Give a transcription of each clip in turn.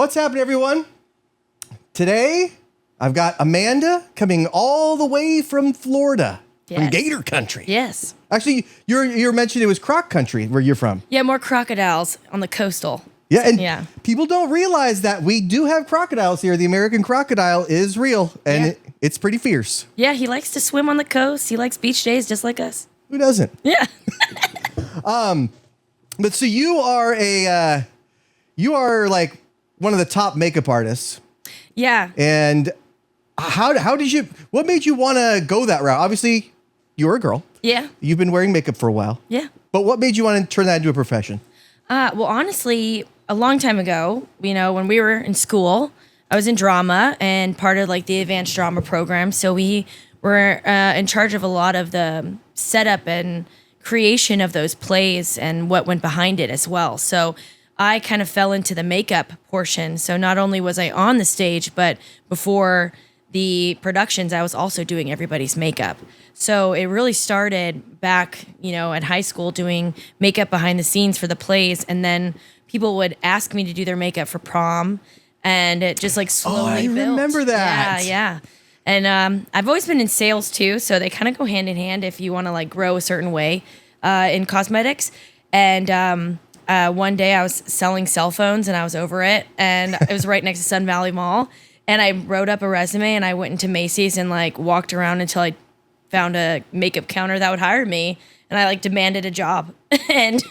What's happening, everyone? Today, I've got Amanda coming all the way from Florida, from Gator Country. Yes. Actually, you mentioned it was Croc Country where you're from. Yeah, more crocodiles on the coastal. Yeah, and people don't realize that we do have crocodiles here. The American crocodile is real, and it's pretty fierce. Yeah, he likes to swim on the coast. He likes beach days just like us. Who doesn't? Yeah. But so you are like one of the top makeup artists. Yeah. And what made you want to go that route? Obviously, you're a girl. Yeah. You've been wearing makeup for a while. Yeah. But what made you want to turn that into a profession? Well, honestly, a long time ago, when we were in school, I was in drama and part of like the advanced drama program. So we were in charge of a lot of the setup and creation of those plays and what went behind it as well. So I kind of fell into the makeup portion. So not only was I on the stage, but before the productions, I was also doing everybody's makeup. So it really started back, at high school doing makeup behind the scenes for the plays. And then people would ask me to do their makeup for prom. And it just like slowly built. I remember that. Yeah. And I've always been in sales too. So they kind of go hand in hand if you want to like grow a certain way in cosmetics. And one day I was selling cell phones and I was over it. And it was right next to Sun Valley Mall. And I wrote up a resume and I went into Macy's and like walked around until I found a makeup counter that would hire me. And I like demanded a job and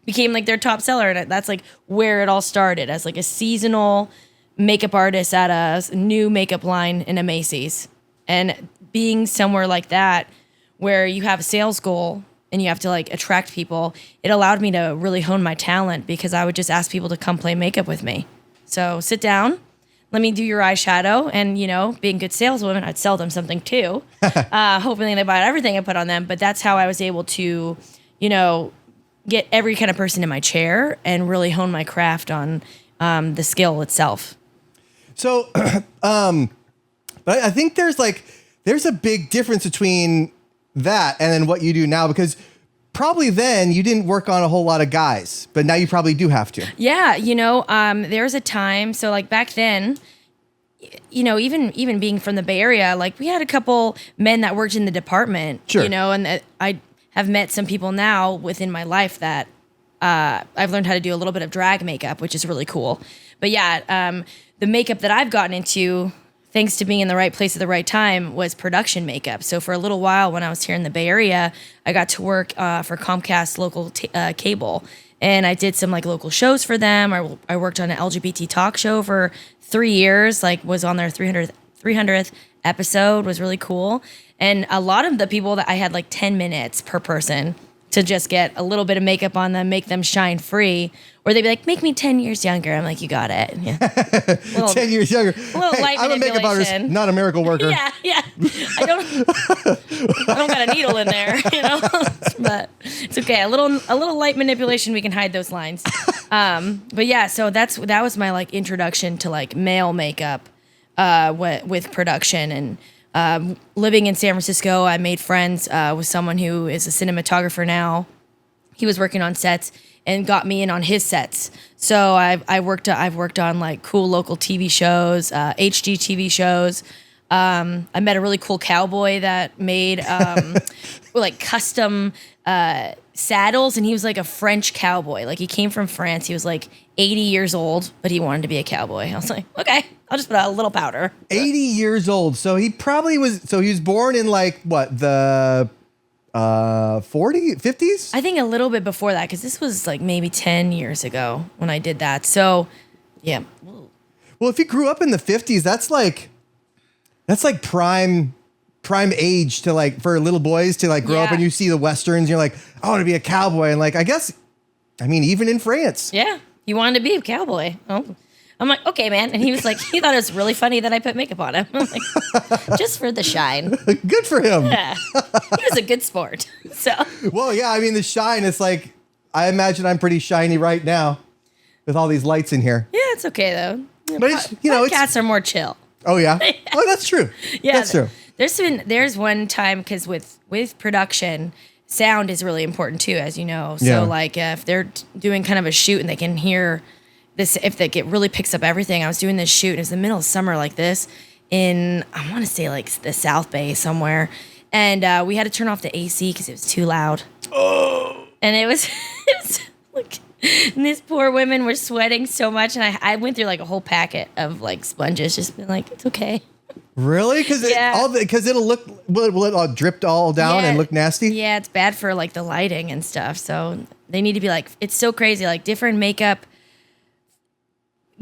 became like their top seller. And that's like where it all started as like a seasonal makeup artist at a new makeup line in a Macy's. And being somewhere like that where you have a sales goal and you have to like attract people, it allowed me to really hone my talent because I would just ask people to come play makeup with me. So sit down, let me do your eyeshadow, and being good saleswoman, I'd sell them something too, hoping they buy everything I put on them. But that's how I was able to, get every kind of person in my chair and really hone my craft on the skill itself. So, but I think there's a big difference between that and then what you do now, because probably then you didn't work on a whole lot of guys, but now you probably do have to. Yeah. There's a time. So like back then, even being from the Bay Area, like we had a couple men that worked in the department, sure. And I have met some people now within my life that I've learned how to do a little bit of drag makeup, which is really cool. But yeah, the makeup that I've gotten into, thanks to being in the right place at the right time, was production makeup. So for a little while when I was here in the Bay Area, I got to work for Comcast local cable. And I did some like local shows for them. I worked on an LGBT talk show for 3 years, like was on their 300th episode, was really cool. And a lot of the people that I had like 10 minutes per person to just get a little bit of makeup on them, make them shine free. Or they'd be like, make me 10 years younger. I'm like, you got it. Yeah. 10 years younger. Light I'm a makeup artist, not a miracle worker. Yeah. I don't got a needle in there, but it's okay. A little light manipulation, we can hide those lines. But yeah, so that was my like introduction to like male makeup with production. And living in San Francisco, I made friends with someone who is a cinematographer now. He was working on sets and got me in on his sets. So I've worked on like cool local TV shows, HD TV shows. I met a really cool cowboy that made like custom saddles, and he was like a French cowboy. Like he came from France. He was like 80 years old, but he wanted to be a cowboy. I was like, okay, I'll just put a little powder. 80 years old. So he probably was. So he was born in like what, the 50s? I think a little bit before that, because this was like maybe 10 years ago when I did that. So yeah. Well, if you grew up in the 50s, that's like prime age to like for little boys to like grow up, and you see the westerns, you're like, I want to be a cowboy. And like, even in France. Yeah. He wanted to be a cowboy. Oh. I'm like, okay, man. And he was like, he thought it was really funny that I put makeup on him. I'm like, just for the shine. Good for him. Yeah. He was a good sport. So. Well, yeah, I mean, the shine, it's like, I imagine I'm pretty shiny right now with all these lights in here. Yeah, it's okay though. But podcasts are more chill. Oh yeah? Oh, that's true. Yeah. That's true. There's one time, because with production, sound is really important too, as you know. So like if they're doing kind of a shoot and they can hear it really picks up everything. I was doing this shoot. It was the middle of summer like this in, I want to say like the South Bay somewhere. And we had to turn off the AC because it was too loud. Oh. And it was like, and these poor women were sweating so much. And I went through like a whole packet of like sponges, just been like, it's okay. Really? Because it'll look, will it all drip all down and look nasty? Yeah, it's bad for like the lighting and stuff. So they need to be like, it's so crazy. Like different makeup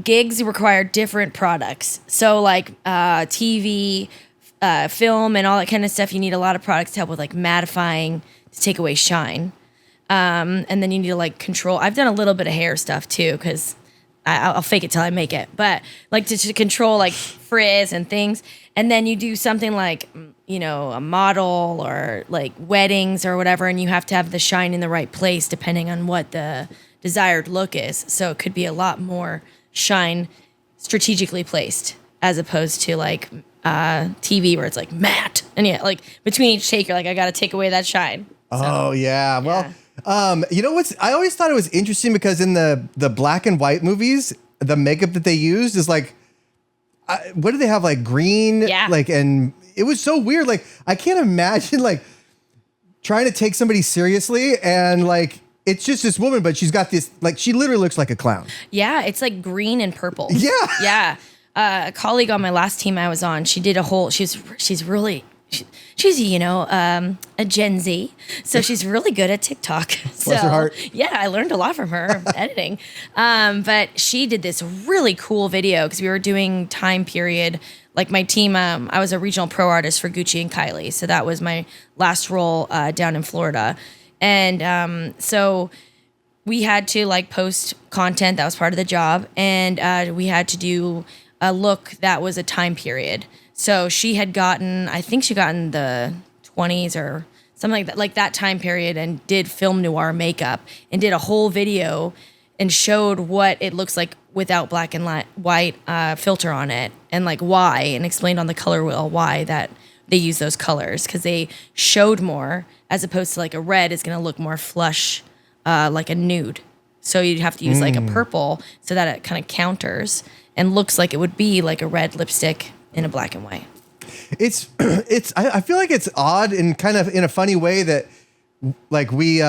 gigs require different products. So like TV, film, and all that kind of stuff, you need a lot of products to help with like mattifying to take away shine. And then you need to like control. I've done a little bit of hair stuff too, because I'll fake it till I make it. But like to control like frizz and things. And then you do something like, you know, a model or like weddings or whatever, and you have to have the shine in the right place depending on what the desired look is. So it could be a lot more shine strategically placed as opposed to like TV where it's like matte. And yeah, like between each take, you're like, I got to take away that shine. So, oh, yeah. Well, you know what's, I always thought it was interesting because in the black and white movies, the makeup that they used is like, what do they have? Like green? Yeah. Like, and it was so weird. Like, I can't imagine like trying to take somebody seriously and like, it's just this woman, but she's got this, like, she literally looks like a clown. Yeah. It's like green and purple. Yeah. Yeah. A colleague on my last team I was on, she did a whole, she's really, she's, you know, a Gen Z. So she's really good at TikTok. Bless her heart. Yeah, I learned a lot from her editing. But she did this really cool video because we were doing time period. Like my team, I was a regional pro artist for Gucci and Kylie. So that was my last role down in Florida. And so we had to like post content. That was part of the job. And we had to do a look that was a time period. So she had gotten, I think she got in the 20s or something like that time period, and did film noir makeup and did a whole video and showed what it looks like without black and white filter on it, and like why, and explained on the color wheel why that they use those colors, because they showed more as opposed to like a red is going to look more flush, like a nude. So you'd have to use like a purple so that it kind of counters and looks like it would be like a red lipstick in a black and white. I feel like it's odd and kind of in a funny way that like we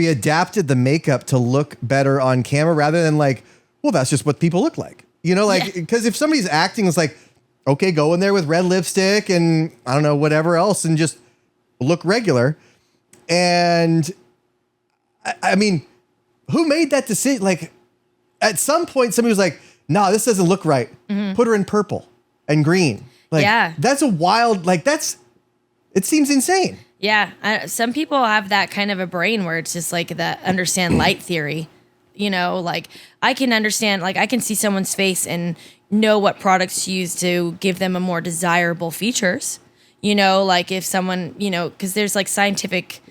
adapted the makeup to look better on camera rather than like, well, that's just what people look like, you know, like, because if somebody's acting, it's like, okay, go in there with red lipstick and I don't know, whatever else, and just look regular. And I mean, who made that decision? Like at some point somebody was like, no, this doesn't look right. Put her in purple and green. Like, that's a wild, like it seems insane. Yeah. Some people have that kind of a brain where it's just like the understand light theory, you know, like I can understand, like I can see someone's face and know what products to use to give them a more desirable features, you know, like if someone, you know, cause there's like scientific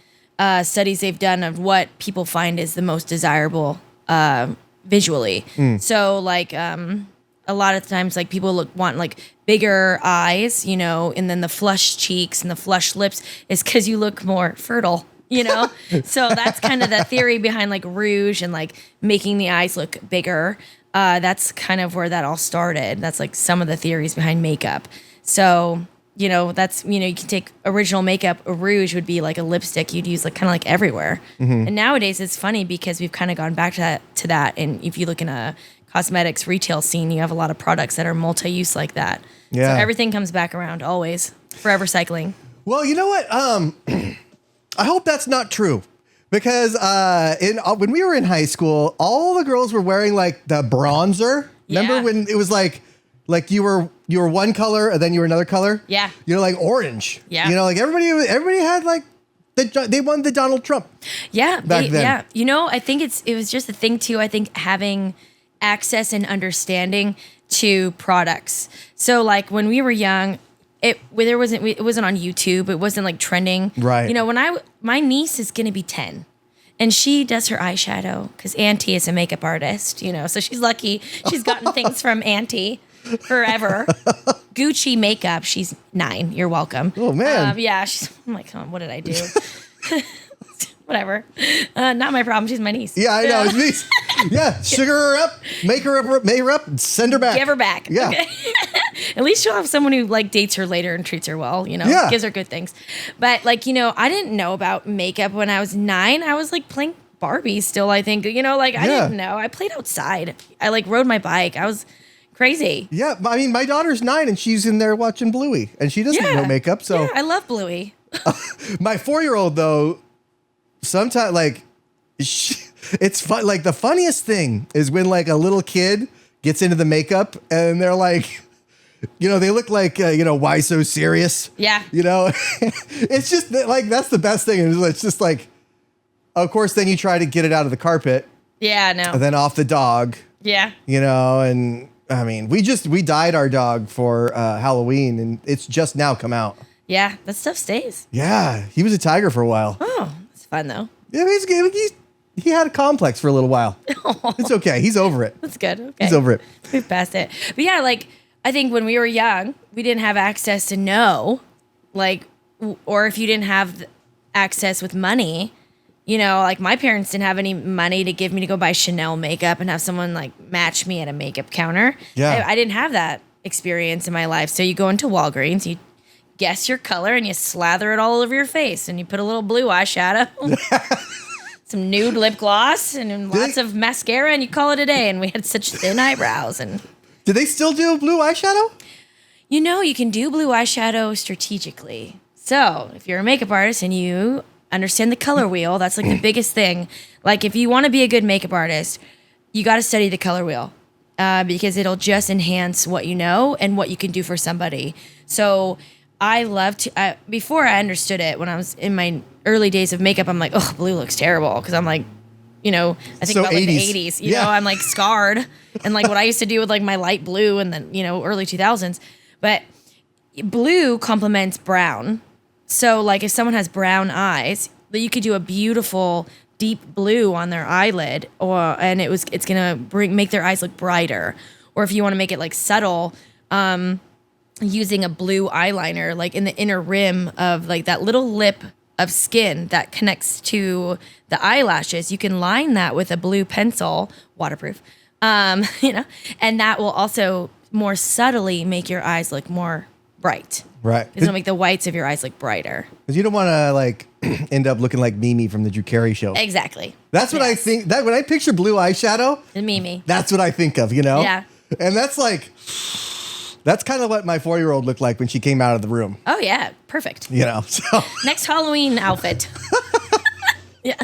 studies they've done of what people find is the most desirable visually. So like, a lot of times, like people want like bigger eyes, you know, and then the flush cheeks and the flush lips is because you look more fertile, you know. So that's kind of the theory behind like rouge and like making the eyes look bigger. That's kind of where that all started. That's like some of the theories behind makeup. So you know, that's, you know, you can take original makeup. A rouge would be like a lipstick you'd use like kind of like everywhere. And nowadays it's funny because we've kind of gone back to that. And if you look in a cosmetics retail scene, you have a lot of products that are multi-use like that. Yeah. So everything comes back around always, forever cycling. Well, you know what? I hope that's not true, because when we were in high school, all the girls were wearing like the bronzer. Remember when it was like you were one color and then you were another color? Yeah. You know, like orange. Yeah. You know, like everybody had like they won the Donald Trump. Yeah. Back then. Yeah. You know, I think it was just a thing too. I think having access and understanding to products. So like when we were young, it wasn't on YouTube. It wasn't like trending. Right. You know, my niece is going to be 10 and she does her eyeshadow because Auntie is a makeup artist, you know, so she's lucky. She's gotten things from Auntie forever. Gucci makeup. She's 9. You're welcome. Oh man. Yeah. I'm like, oh, what did I do? Whatever. Not my problem. She's my niece. Yeah, I know. It's niece. Yeah, sugar her up, make her up, and send her back. Give her back. Yeah. Okay. At least she'll have someone who like dates her later and treats her well, Yeah. gives her good things. But like, I didn't know about makeup when I was 9. I was like playing Barbie still, I think, I didn't know. I played outside. I like rode my bike. I was crazy. Yeah, I mean, my daughter's 9 and she's in there watching Bluey, and she doesn't know makeup. So yeah, I love Bluey. my 4-year-old though, sometimes like it's fun. Like the funniest thing is when like a little kid gets into the makeup and they're like, they look like why so serious? Yeah. It's just like that's the best thing. It's just like, of course, then you try to get it out of the carpet. Yeah, no. And then off the dog. Yeah. And I mean, we dyed our dog for Halloween, and it's just now come out. Yeah, that stuff stays. Yeah, he was a tiger for a while. Oh, it's fun though. Yeah, he had a complex for a little while. It's okay. He's over it. That's good. Okay. He's over it. We've passed it. But yeah, like I think when we were young, we didn't have access to know, like, or if you didn't have access with money, like my parents didn't have any money to give me to go buy Chanel makeup and have someone like match me at a makeup counter. Yeah. I didn't have that experience in my life. So you go into Walgreens, you guess your color and you slather it all over your face and you put a little blue eyeshadow, some nude lip gloss and lots of mascara and you call it a day. And we had such thin eyebrows. And do they still do blue eyeshadow? you can do blue eyeshadow strategically. So if you're a makeup artist and you understand the color wheel, that's like the biggest thing. Like if you want to be a good makeup artist, you got to study the color wheel because it'll just enhance what you know and what you can do for somebody. So I love to, before I understood it, when I was in my early days of makeup, I'm like, oh, blue looks terrible. Because I'm like, I think so about like 80s. the 80s, I'm like scarred. And like what I used to do with like my light blue and then, early 2000s. But blue complements brown. So like if someone has brown eyes, you could do a beautiful deep blue on their eyelid and it's gonna make their eyes look brighter. Or if you want to make it like subtle, using a blue eyeliner, like in the inner rim of like that little lip of skin that connects to the eyelashes, you can line that with a blue pencil, waterproof, and that will also more subtly make your eyes look more bright. Right. It'll make the whites of your eyes look brighter. Because you don't want to like end up looking like Mimi from the Drew Carey show. Exactly. That's what I think. That when I picture blue eyeshadow, Mimi. That's what I think of. Yeah. And that's kind of what my 4-year-old looked like when she came out of the room. Oh yeah, perfect. So next Halloween outfit. Yeah.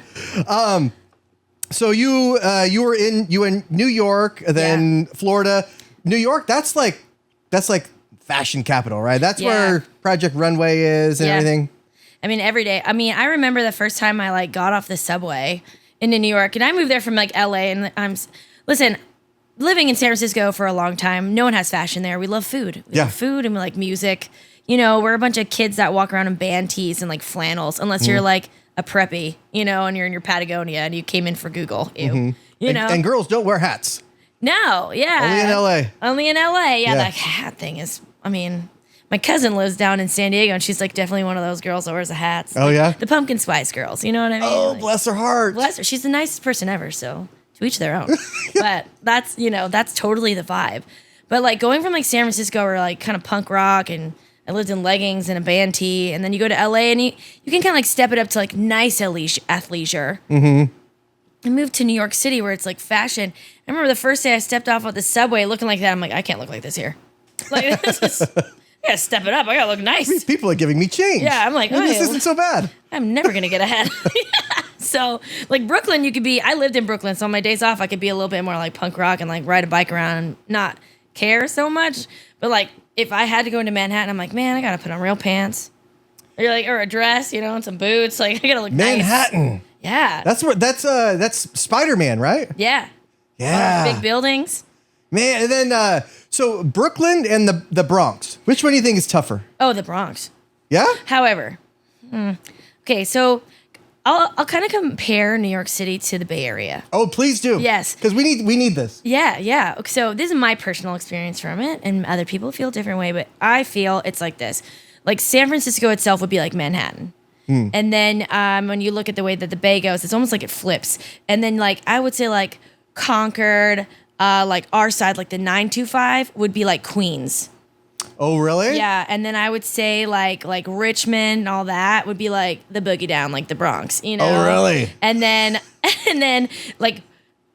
So you were in New York, then Florida, New York. That's like fashion capital, right? That's where Project Runway is and everything. I mean, every day. I mean, I remember the first time I like got off the subway into New York, and I moved there from like LA. And listen, living in San Francisco for a long time, no one has fashion there. We love food. We love food and we like music. We're a bunch of kids that walk around in band tees and like flannels, unless you're like a preppy, and you're in your Patagonia and you came in for Google. And girls don't wear hats. No, yeah. Only in LA. Only in LA. Yeah, that hat thing is, my cousin lives down in San Diego and she's like definitely one of those girls that wears a hat. Oh, yeah? The Pumpkin Spice Girls, you know what I mean? Oh, bless her heart. Bless her. She's the nicest person ever, so to each their own. But that's, that's totally the vibe. But like going from like San Francisco or like kind of punk rock, and I lived in leggings and a band tee, and then you go to LA and you can kind of like step it up to like nice athleisure. Mm-hmm. I moved to New York City where it's like fashion. I remember the first day I stepped off of the subway looking like that. I'm like, I can't look like this here. Like, this is, I gotta step it up. I gotta look nice. People are giving me change. Yeah, I'm like, this isn't so bad. I'm never gonna get ahead. Yeah. So, like Brooklyn, I lived in Brooklyn, so on my days off, I could be a little bit more like punk rock and like ride a bike around and not care so much. But like, if I had to go into Manhattan, I'm like, man, I gotta put on real pants, or a dress, and some boots. Like, I gotta look nice. Manhattan. Yeah. That's Spider-Man, right? Yeah. Yeah. Big buildings. Man, and then so Brooklyn and the Bronx. Which one do you think is tougher? Oh, the Bronx. Yeah? However, okay, so I'll kind of compare New York City to the Bay Area. Oh, please do. Yes. Because we need this. Yeah. So this is my personal experience from it, and other people feel a different way, but I feel it's like this. Like San Francisco itself would be like Manhattan. And then when you look at the way that the Bay goes, it's almost like it flips. And then like I would say like Concord, like our side, like the 925 would be like Queens. Oh, really? Yeah, and then I would say like Richmond and all that would be like the boogie down, like the Bronx, you know. Oh, really? And then like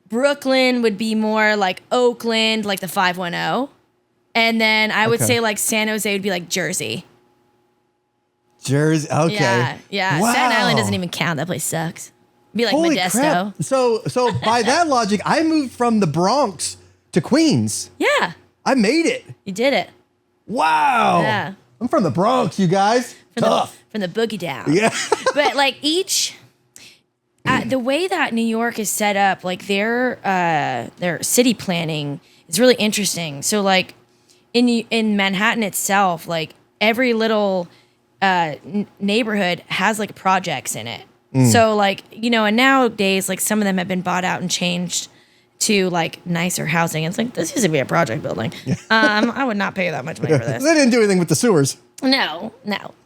Brooklyn would be more like Oakland, like the 510. And then I would say like San Jose would be like Jersey. Jersey. Okay. Yeah. Wow. Staten Island doesn't even count. That place sucks. Be like Holy Modesto. crap. So by that logic, I moved from the Bronx to Queens. Yeah, I made it. you did it. Wow. Yeah. I'm from the Bronx, you guys. Tough. From the boogie down. Yeah. But like the way that New York is set up, like their city planning is really interesting. So like in Manhattan itself, like every little neighborhood has like projects in it. So like, you know, and nowadays like some of them have been bought out and changed to like nicer housing. It's like, this used to be a project building. I would not pay that much money for this. They didn't do anything with the sewers. No.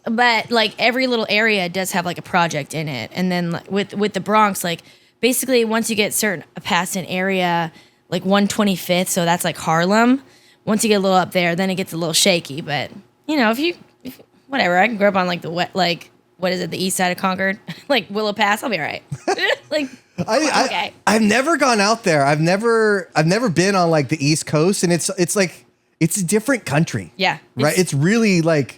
But like every little area does have like a project in it. And then like, with the Bronx, like basically once you get past an area, like 125th, so that's like Harlem. Once you get a little up there, then it gets a little shaky. But you know, if whatever, I can grow up on like what is it, the east side of Concord, like Willow Pass, I'll be all right. Like, okay. I've never gone out there. I've never been on like the East Coast, and it's like it's a different country. Yeah. Right. It's really like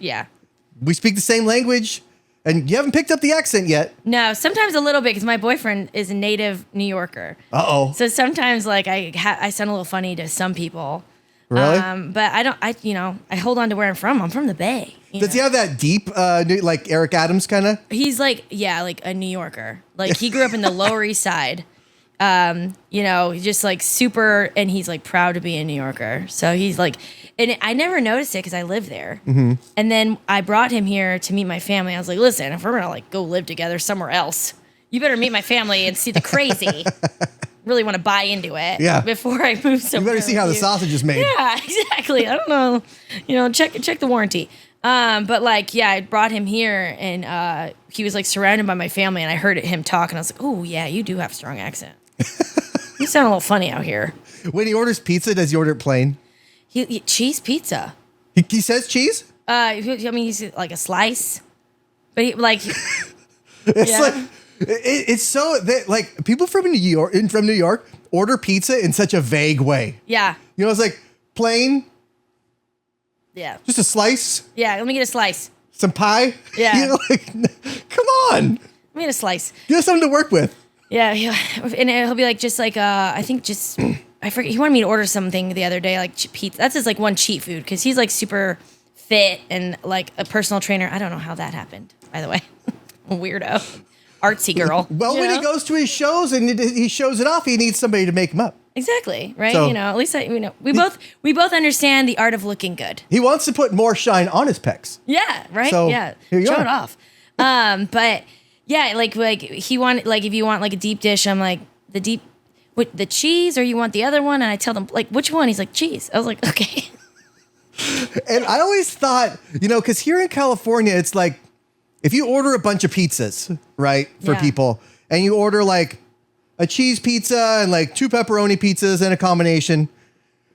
we speak the same language, and you haven't picked up the accent yet. No, sometimes a little bit because my boyfriend is a native New Yorker. Uh-oh. So sometimes like I sound a little funny to some people. Really? But I hold on to where I'm from. I'm from the Bay. Does he have that deep, like Eric Adams kind of? He's like, like a New Yorker. Like he grew up in the Lower East Side. He's just like super, and he's like proud to be a New Yorker. So he's like, and I never noticed it because I live there. Mm-hmm. And then I brought him here to meet my family. I was like, listen, if we're gonna like go live together somewhere else, you better meet my family and see the crazy. Really want to buy into it before I move somewhere. You better see how the sausage is made. Yeah, exactly. I don't know. Check the warranty. But like, I brought him here and he was like surrounded by my family and I heard him talk and I was like, oh yeah, you do have a strong accent. You sound a little funny out here. When he orders pizza, does he order it plain? He cheese pizza. He says cheese? He's like a slice. But he like it's like it's so that like people from New York order pizza in such a vague way. Yeah. You know, it's like plain. Yeah. Just a slice. Yeah, let me get a slice. Some pie. Yeah. You know, like, come on. Let me get a slice. You have something to work with. Yeah. And he'll be like, just like, I forget. He wanted me to order something the other day, like pizza. That's his like one cheat food because he's like super fit and like a personal trainer. I don't know how that happened, by the way. Weirdo. Artsy girl. Well, when he goes to his shows and he shows it off, he needs somebody to make him up. Exactly, right? So, at least we both understand the art of looking good. He wants to put more shine on his pecs. Yeah, right? So, yeah. here you Show are. it off. But yeah, like he wanted, like if you want like a deep dish, I'm like the cheese or you want the other one? And I tell them like, which one? He's like, cheese. I was like, okay. And I always thought, because here in California, it's like, if you order a bunch of pizzas, right, for people, and you order like a cheese pizza and like 2 pepperoni pizzas and a combination,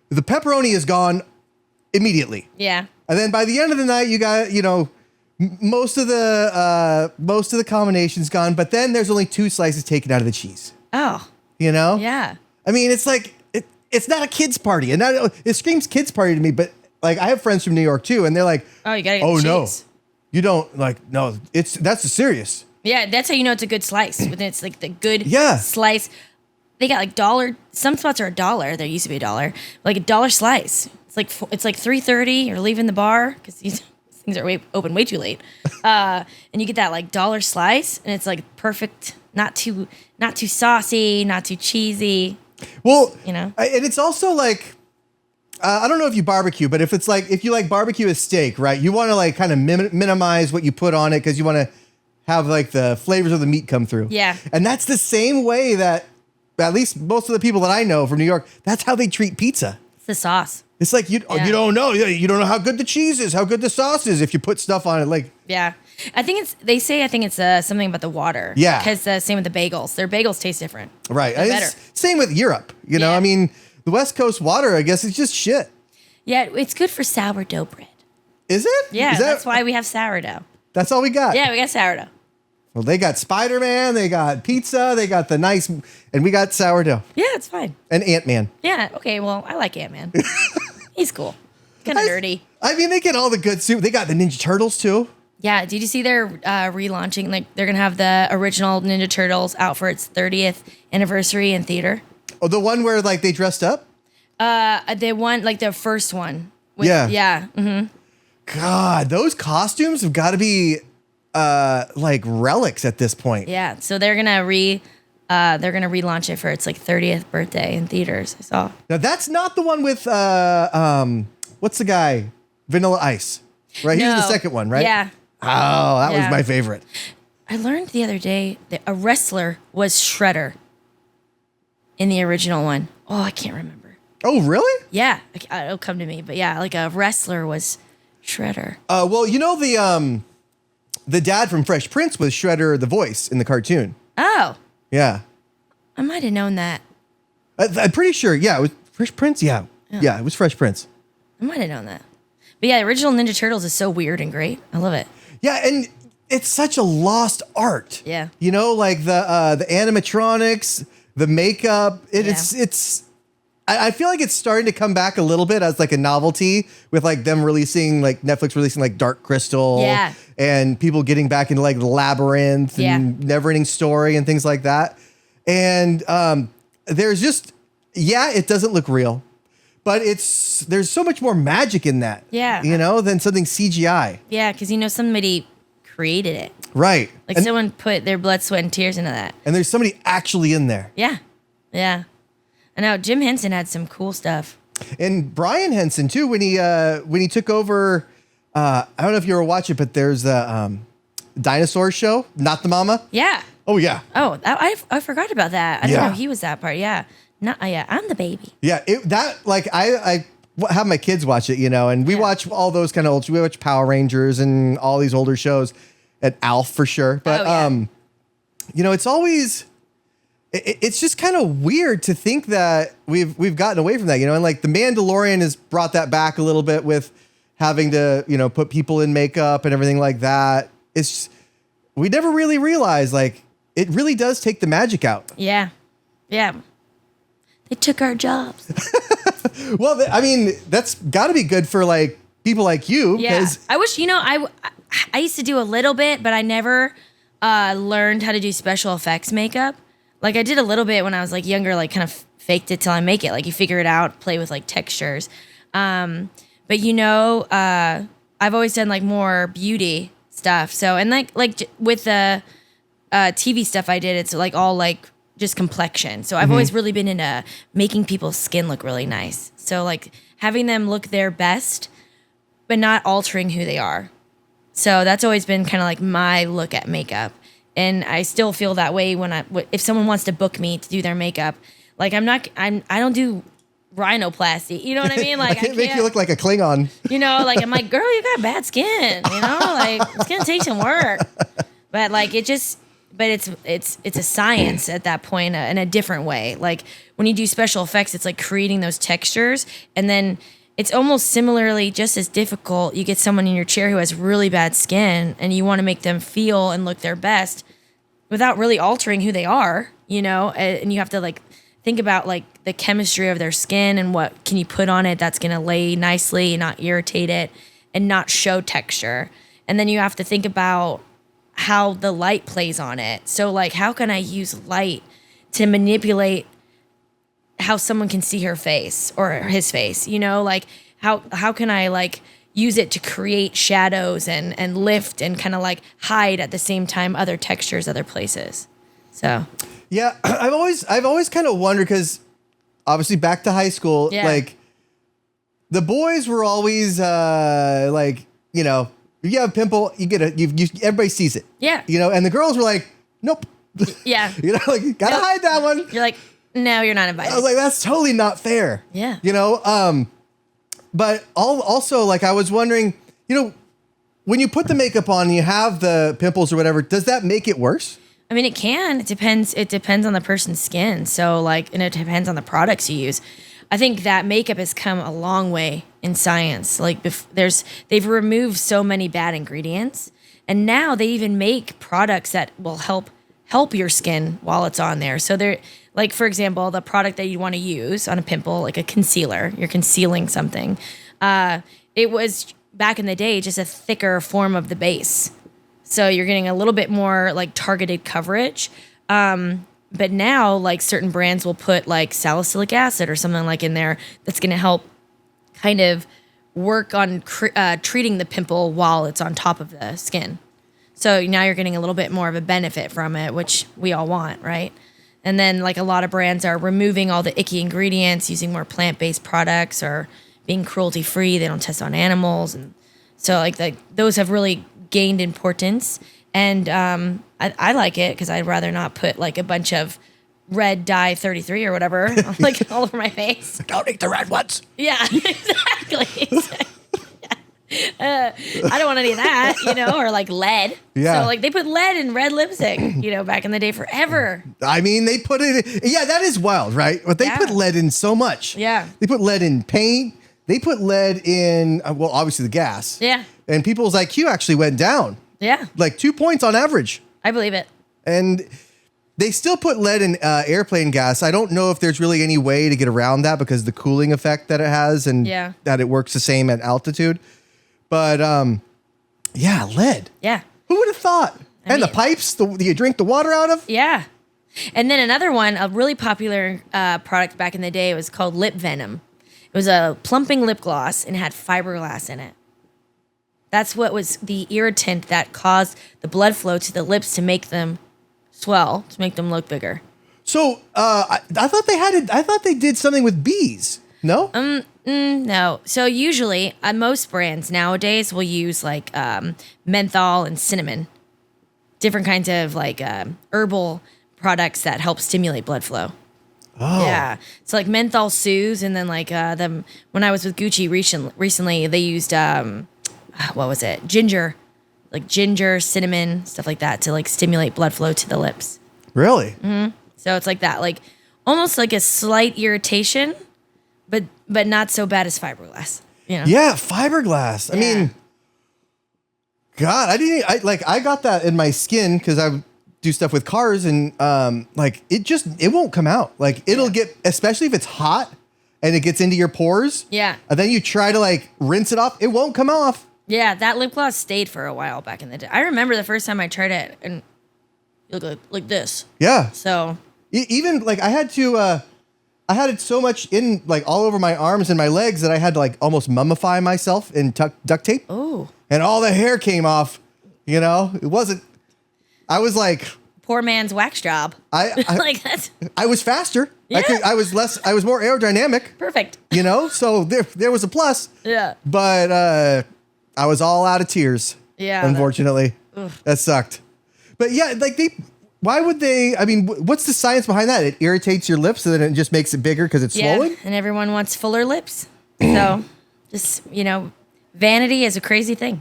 the pepperoni is gone immediately. Yeah. And then by the end of the night, you got, most of the combination's gone, but then there's only 2 slices taken out of the cheese. Oh. Yeah. I mean, it's like, it's not a kid's party. And it screams kid's party to me, but like I have friends from New York too, and they're like, oh, you gotta get the cheese. No. You don't that's serious. Yeah, that's how you know it's a good slice. When it's like the good slice. They got like $1. Some spots are $1. There used to be $1. Like $1 slice. It's like $3.30. You're leaving the bar because these things are open way too late. And you get that like $1 slice, and it's like perfect. Not too saucy, not too cheesy. Well, and it's also like. I don't know if you barbecue, but if you like barbecue a steak, right? You want to like kind of minimize what you put on it because you want to have like the flavors of the meat come through. Yeah. And that's the same way that at least most of the people that I know from New York, that's how they treat pizza. It's the sauce. It's like you don't know how good the cheese is, how good the sauce is if you put stuff on it. Like I think it's something about the water. Yeah. Because same with the bagels. Their bagels taste different. Right. They're better. Same with Europe. You know, Yeah. I mean, the West Coast water, I guess, is just shit. Yeah, it's good for sourdough bread. Is it? Yeah, that's why we have sourdough. That's all we got. Yeah, we got sourdough. Well, they got Spider-Man, they got pizza, they got the nice, and we got sourdough. Yeah, it's fine. And Ant-Man. Yeah, okay, well, I like Ant-Man. He's cool. Kind of nerdy. I mean, they get all the good soup. They got the Ninja Turtles, too. Yeah, did you see they're relaunching? Like, they're going to have the original Ninja Turtles out for its 30th anniversary in theater. Oh, the one where, like, they dressed up? The one, like, the first one. Yeah. Yeah. Mm-hmm. God, those costumes have got to be, like, relics at this point. Yeah, so they're gonna relaunch it for its like 30th birthday in theaters. I saw. Now, that's not the one with, what's the guy? Vanilla Ice, right? He's the second one, right? Yeah. Oh, that was Yeah. my favorite. I learned the other day that a wrestler was Shredder in the original one. Oh, I can't remember. Oh, really? Yeah, it'll come to me. But yeah, like a wrestler was Shredder. Well, you know the dad from Fresh Prince was Shredder, the voice in the cartoon. Oh, Yeah, I might have known that. I'm pretty sure. Yeah, it was Fresh Prince. Yeah, it was Fresh Prince. I might have known that. But yeah, the original Ninja Turtles is so weird and great. I love it. Yeah, and it's such a lost art. Yeah. You know, like the animatronics, the makeup. It's. I feel like it's starting to come back a little bit as like a novelty with like them releasing like Netflix releasing like Dark Crystal. Yeah. And people getting back into like Labyrinth and Never Ending Story and things like that. And there's just it doesn't look real, but there's so much more magic in that. Yeah. You know, than something CGI. Yeah, because somebody created it. Right. Like someone put their blood, sweat, and tears into that. And there's somebody actually in there. Yeah. Yeah. I know Jim Henson had some cool stuff. And Brian Henson too, when he took over, I don't know if you ever watch it, but there's the dinosaur show, Not the Mama. Yeah. Oh yeah. Oh, I forgot about that. I didn't Yeah. know he was that part. Yeah. Not. Yeah. I'm the baby. Yeah. I have my kids watch it, you know, and we watch all those kind of old. We watch Power Rangers and all these older shows, and Alf for sure. But you know, it's always. It's just kind of weird to think that we've gotten away from that, you know, and like The Mandalorian has brought that back a little bit with having to, you know, put people in makeup and everything like that. It's just, we never really realized like it really does take the magic out. Yeah. Yeah. They took our jobs. Well, I mean, that's got to be good for like people like you. Yeah. I wish, I used to do a little bit, but I never learned how to do special effects makeup. Like I did a little bit when I was like younger, like kind of faked it till I make it. Like you figure it out, play with like textures. But I've always done like more beauty stuff. So, and like with the TV stuff I did, it's like all like just complexion. So I've always really been into making people's skin look really nice. So like having them look their best, but not altering who they are. So that's always been kind of like my look at makeup. And I still feel that way if someone wants to book me to do their makeup, like I don't do rhinoplasty. You know what I mean? Like I can't make you look like a Klingon. You know, like I'm like, girl, you got bad skin. You know, like it's gonna take some work. But like it's a science at that point in a different way. Like when you do special effects, it's like creating those textures, and then it's almost similarly just as difficult. You get someone in your chair who has really bad skin and you want to make them feel and look their best without really altering who they are, you know? And you have to like think about like the chemistry of their skin and what can you put on it that's going to lay nicely and not irritate it and not show texture. And then you have to think about how the light plays on it. So like, how can I use light to manipulate how someone can see her face or his face, you know, like how can I like use it to create shadows and lift and kind of like hide at the same time other textures, other places. So yeah, I've always kind of wondered, because obviously back to high school, like the boys were always like, you know, you have a pimple, everybody sees it. Yeah. You know, and the girls were like, nope. Yeah. You know, like gotta hide that one. You're like, no, you're not invited. I was like, that's totally not fair. Yeah. You know, but also like I was wondering, you know, when you put the makeup on and you have the pimples or whatever, does that make it worse? I mean, it can. It depends. It depends on the person's skin. So, like, and it depends on the products you use. I think that makeup has come a long way in science. Like, they've removed so many bad ingredients, and now they even make products that will help your skin while it's on there. So they're like, for example, the product that you want to use on a pimple, like a concealer, you're concealing something. It was back in the day just a thicker form of the base. So you're getting a little bit more like targeted coverage. But now like certain brands will put like salicylic acid or something like in there that's going to help kind of work on treating the pimple while it's on top of the skin. So now you're getting a little bit more of a benefit from it, which we all want, right? And then like a lot of brands are removing all the icky ingredients, using more plant-based products or being cruelty-free. They don't test on animals. And so like those have really gained importance. And I like it because I'd rather not put like a bunch of red dye 33 or whatever like all over my face. Don't eat the red ones. Yeah, exactly. I don't want any of that, or like lead. Yeah. So like they put lead in red lipstick, back in the day forever. I mean, they put it. Yeah, that is wild, right? But they put lead in so much. Yeah. They put lead in paint. They put lead in, well, obviously the gas. Yeah. And people's IQ actually went down. Yeah. Like 2 points on average. I believe it. And they still put lead in airplane gas. I don't know if there's really any way to get around that because the cooling effect that it has and that it works the same at altitude. But yeah, lead. Yeah. Who would have thought? The pipes you drink the water out of? Yeah. And then another one, a really popular product back in the day was called Lip Venom. It was a plumping lip gloss and had fiberglass in it. That's what was the irritant that caused the blood flow to the lips to make them swell, to make them look bigger. So I thought they did something with bees. No? No. So usually, most brands nowadays will use like menthol and cinnamon, different kinds of like herbal products that help stimulate blood flow. Oh. Yeah. So like menthol soothes, and then like when I was with Gucci recently, they used what was it? Ginger, cinnamon, stuff like that to like stimulate blood flow to the lips. Really? Mm-hmm. So it's like that, like almost like a slight irritation, but not so bad as fiberglass. Yeah, fiberglass. I mean, God, I got that in my skin because I do stuff with cars and it won't come out. Like it'll get, especially if it's hot and it gets into your pores. Yeah. And then you try to like rinse it off. It won't come off. Yeah, that lip gloss stayed for a while back in the day. I remember the first time I tried it and it looked like this. Yeah. So even like I had it so much in like all over my arms and my legs that I had to like almost mummify myself in duct tape. Oh. And all the hair came off. It wasn't. I was like poor man's wax job. Like that's. I was faster. Yeah. I was more aerodynamic. Perfect. So there was a plus. Yeah. But I was all out of tears. Yeah. Unfortunately, that sucked. But yeah, like why would they? I mean, what's the science behind that? It irritates your lips, and then it just makes it bigger because it's swollen. And everyone wants fuller lips. So, just vanity is a crazy thing.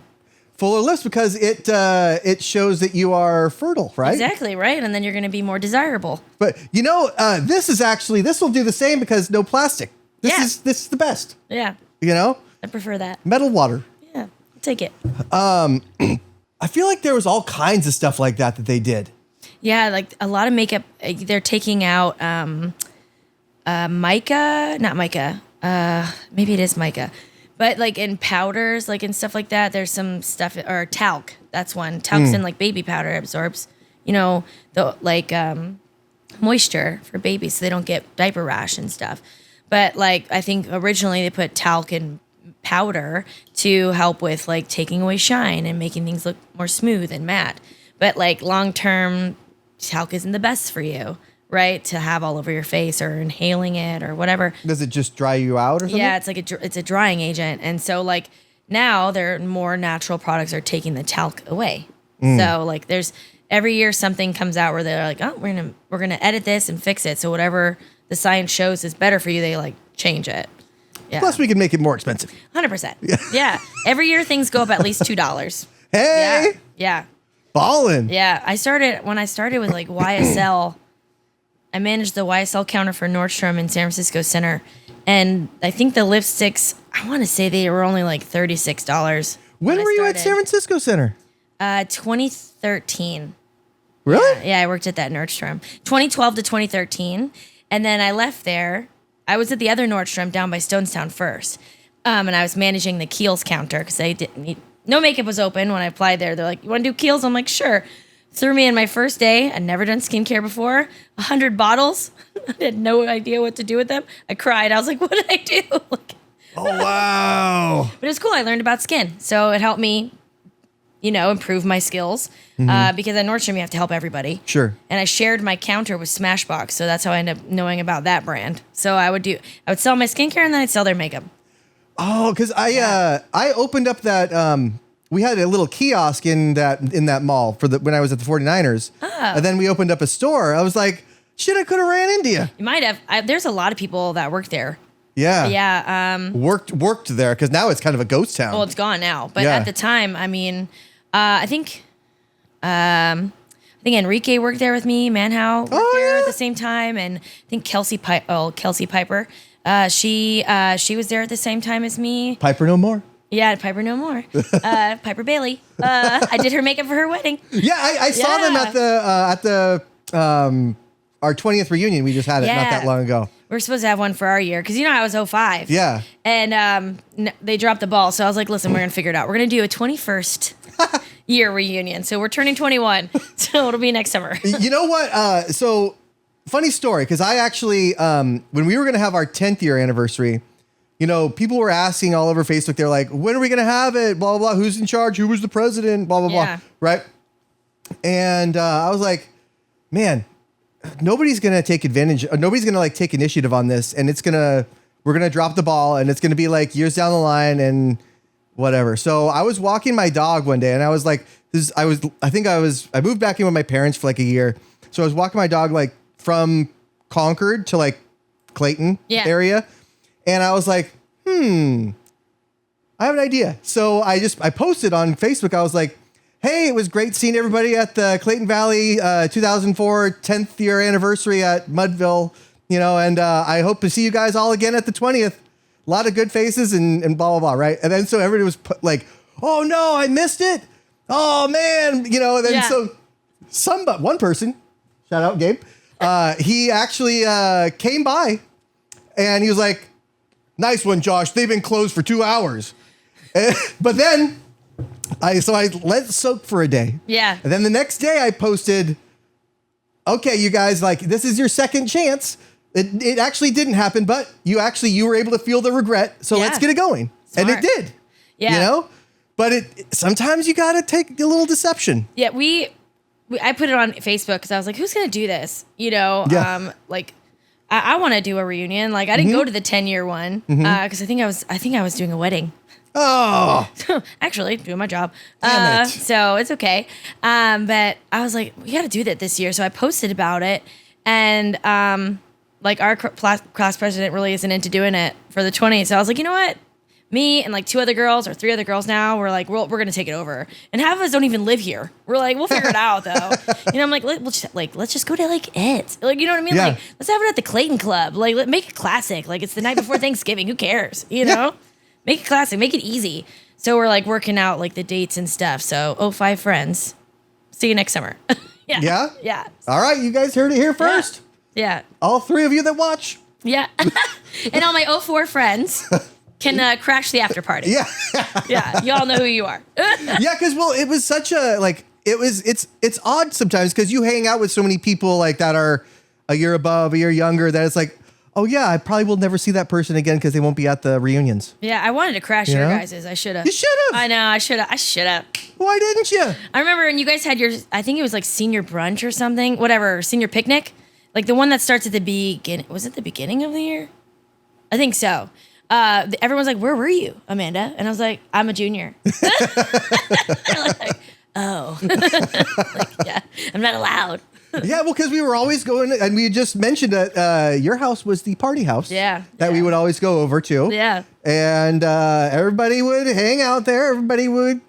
Fuller lips because it shows that you are fertile, right? Exactly right, and then you're going to be more desirable. But this will do the same because no plastic. This is the best. Yeah. I prefer that. Metal water. Yeah, I'll take it. I feel like there was all kinds of stuff like that they did. Yeah, like a lot of makeup. They're taking out mica, not mica. Maybe it is mica, but like in powders, like in stuff like that. There's some stuff or talc. That's one. Talc's in like baby powder, absorbs, the like moisture for babies, so they don't get diaper rash and stuff. But like I think originally they put talc in powder to help with like taking away shine and making things look more smooth and matte. But like long term, talc isn't the best for you, right? To have all over your face or inhaling it or whatever. Does it just dry you out or something? Yeah, it's like it's a drying agent, and so like now there are more natural products are taking the talc away. So like there's every year something comes out where they're like, oh, we're gonna edit this and fix it. So whatever the science shows is better for you, they like change it. Yeah. Plus, we can make it more expensive. 100%. Yeah. Every year things go up at least $2. Hey, Yeah. ballin'. Yeah. When I started with like YSL, I managed the YSL counter for Nordstrom in San Francisco Center. And I think the lipsticks, I want to say they were only like $36. When were you at San Francisco Center? 2013. Really? Yeah, I worked at that Nordstrom. 2012 to 2013. And then I left there. I was at the other Nordstrom down by Stonestown first. And I was managing the Kiehl's counter because they didn't need, no makeup was open when I applied there. They're like, you want to do Kiehl's? I'm like, sure. Threw me in my first day. I'd never done skincare before. 100 bottles. I had no idea what to do with them. I cried. I was like, what did I do? Oh, wow. But it was cool. I learned about skin. So it helped me, improve my skills. Because at Nordstrom, you have to help everybody. Sure. And I shared my counter with Smashbox. So that's how I ended up knowing about that brand. So I would sell my skincare and then I'd sell their makeup. Oh, because I opened up that we had a little kiosk in that mall when I was at the 49ers. And then we opened up a store. I was like, shit, I could have ran into you. You might have. There's a lot of people that work there. Yeah. Yeah. Worked there because now it's kind of a ghost town. Well, it's gone now. But Yeah. at the time, I mean, I think Enrique worked there with me. Manhow worked there at the same time. And I think Kelsey Piper. She was there at the same time as me. Piper no more. Yeah, Piper no more. Piper Bailey. I did her makeup for her wedding. Yeah, I saw them at the our 20th reunion. We just had it not that long ago. We were supposed to have one for our year because I was 05. Yeah. And they dropped the ball. So I was like, listen, we're going to figure it out. We're going to do a 21st year reunion. So we're turning 21. So it'll be next summer. You know what? So funny story, because I actually, when we were going to have our 10th year anniversary, people were asking all over Facebook. They're like, when are we going to have it? Blah, blah, blah. Who's in charge? Who was the president? Blah, blah, Yeah. blah. Right? And I was like, man, nobody's going to take advantage. Nobody's going to take initiative on this. And we're going to drop the ball and it's going to be like years down the line and whatever. So I was walking my dog one day and I was like, I moved back in with my parents for like a year. So I was walking my dog from Concord to Clayton area. And I was like, I have an idea. So I posted on Facebook. I was like, hey, it was great seeing everybody at the Clayton Valley 2004 10th year anniversary at Mudville, and I hope to see you guys all again at the 20th. A lot of good faces and blah, blah, blah, right? And then so everybody was like, oh, no, I missed it. Oh, man. And then so one person, shout out Gabe, he actually came by and he was like, nice one, Josh. They've been closed for 2 hours. But then I let it soak for a day. Yeah. And then the next day I posted, okay, you guys, this is your second chance. It actually didn't happen, but you were able to feel the regret. So let's get it going. Smart. And it did. Yeah. But sometimes you got to take a little deception. Yeah, I put it on Facebook because I was like, who's going to do this? Yeah. I want to do a reunion. I didn't go to the 10-year one because I think I was doing a wedding. Oh, Actually, doing my job. Damn it. So it's okay. But I was like, we got to do that this year. So I posted about it, and our class president really isn't into doing it for the 20th. So I was like, you know what? Me and 2 other girls or 3 other girls now, we're going to take it over. And half of us don't even live here. We're like, we'll figure it out though. I'm like, let's just go to it. You know what I mean? Yeah. Let's have it at the Clayton Club. Make it classic. It's the night before Thanksgiving. Who cares? Yeah. Make it classic. Make it easy. So we're working out the dates and stuff. So 05 friends. See you next summer. Yeah. Yeah? Yeah. All right, you guys heard it here first. Yeah. All 3 of you that watch. Yeah. And all my 04 friends can crash the after party. Yeah. Yeah. Y'all know who you are. Yeah, because it was such a it's odd sometimes because you hang out with so many people that are a year above, a year younger, that it's oh yeah, I probably will never see that person again because they won't be at the reunions. Yeah, I wanted to crash your guys's. I should have. You should have. I know, I should have. Why didn't you? I remember when you guys had I think it was senior brunch or something, whatever, senior picnic. The one that starts at the beginning. Was it the beginning of the year? I think so. Everyone's like, where were you, Amanda? And I was like, I'm a junior. Oh. Yeah, I'm not allowed. Yeah, well, because we were always going, and we just mentioned that your house was the party house. Yeah. That we would always go over to. Yeah. And everybody would hang out there. Everybody would,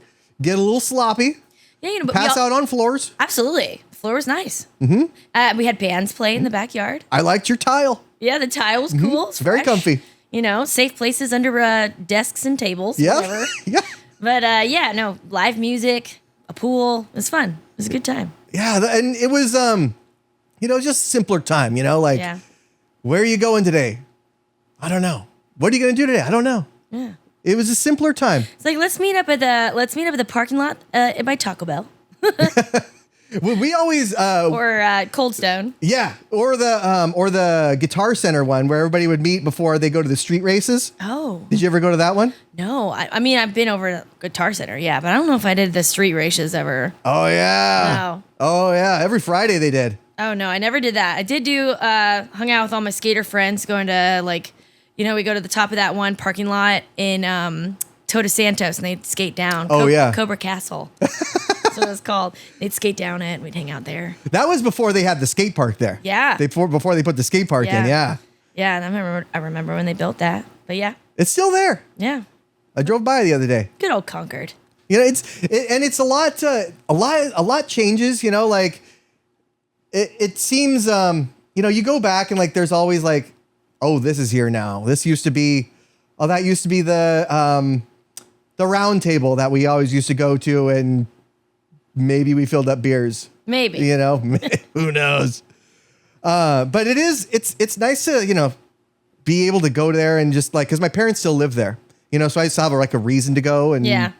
get a little sloppy, Yeah, you know, but pass out on floors. Absolutely. Floor was nice. We had bands play in the backyard. I liked your tile. Yeah, the tile was cool. It's Very fresh. comfy. You know, safe places under desks and tables. Yeah. Whatever. Yeah. But yeah, no, live music, a pool. It was fun. It was a good time. Yeah. And it was, just simpler time, like, Yeah. where are you going today? I don't know. What are you going to do today? I don't know. Yeah. It was a simpler time. It's like let's meet up at the parking lot by Taco Bell We always, or Cold Stone. yeah, or the Guitar Center one where everybody would meet before they go to the street races. Oh Did you ever go to that one? no, I mean I've been over to Guitar Center, yeah, but I don't know if I did the street races ever. Oh yeah. No. Oh yeah. Every Friday they did. Oh no, I never did that. I did do hung out with all my skater friends, going to we go to the top of that one parking lot in Todos Santos, and they'd skate down. Oh, yeah. Cobra Castle. That's what it was called. They'd skate down it, and we'd hang out there. That was before they had the skate park there. Yeah. Before they put the skate park in. Yeah. Yeah, and I remember when they built that. But yeah, It's still there. yeah, I drove by the other day. good old Concord. It's a lot changes. Like it seems. You go back and like there's always like, oh, this is here now. This used to be. Oh, that used to be the round table that we always used to go to, and maybe we filled up beers. Maybe. Who knows? But it's nice to, be able to go there and just like, cause my parents still live there, so I just have like a reason to go and Yeah.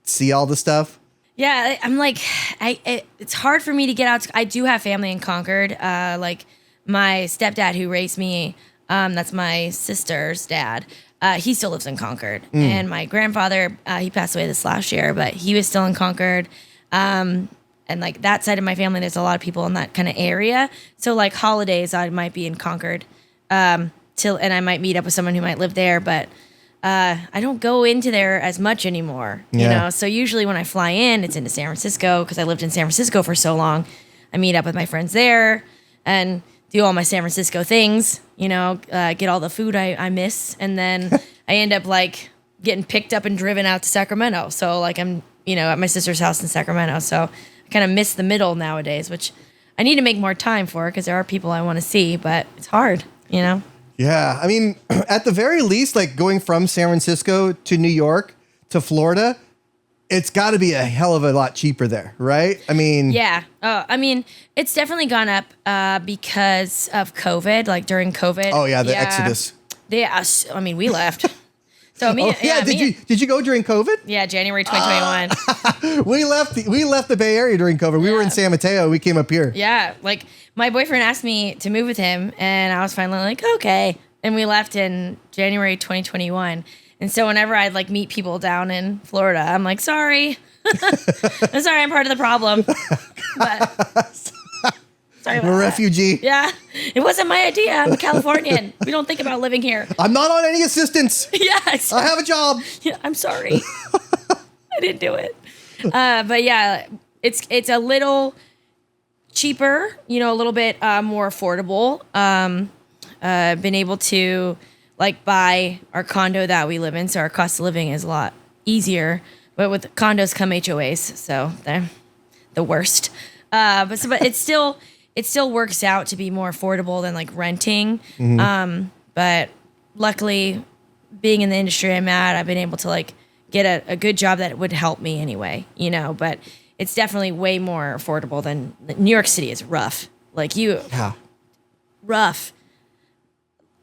see all the stuff. Yeah, I'm like, it's hard for me to get out. I do have family in Concord. Like my stepdad who raised me, that's my sister's dad. He still lives in Concord. And my grandfather, he passed away this last year, but he was still in Concord. And like that side of my family, there's a lot of people in that kind of area. So like holidays, I might be in Concord, and I might meet up with someone who might live there, but I don't go into there as much anymore, Yeah. So usually when I fly in, it's into San Francisco because I lived in San Francisco for so long. I meet up with my friends there and do all my San Francisco things, get all the food I miss. And then I end up like getting picked up and driven out to Sacramento. So like I'm, at my sister's house in Sacramento. So I kind of miss the middle nowadays, which I need to make more time for because there are people I want to see, but it's hard, Yeah. I mean, at the very least, like going from San Francisco to New York to Florida, it's got to be a hell of a lot cheaper there, right? I mean, Yeah. I mean, it's definitely gone up because of COVID, like during COVID. oh yeah, the Exodus. Yeah. I mean, we left. So me, Oh, yeah. Did you go during COVID? Yeah, January 2021. We left the Bay Area during COVID. We were in San Mateo. We came up here. Yeah, like my boyfriend asked me to move with him, and I was finally like, okay. And we left in January 2021. And so whenever I'd like meet people down in Florida, I'm like, sorry. I'm sorry, I'm part of the problem. But sorry about I'm a that. refugee. Yeah, it wasn't my idea. I'm a Californian. We don't think about living here. I'm not on any assistance. Yeah, I have a job. yeah, I'm sorry. I didn't do it. But yeah, it's a little cheaper, a little bit more affordable. Been able to like buy our condo that we live in, so our cost of living is a lot easier. But with condos come HOAs, so they're the worst. But it still works out to be more affordable than like renting. But luckily, being in the industry I'm at, I've been able to like get a good job that would help me anyway, But it's definitely way more affordable than New York City is rough. Like Yeah. rough.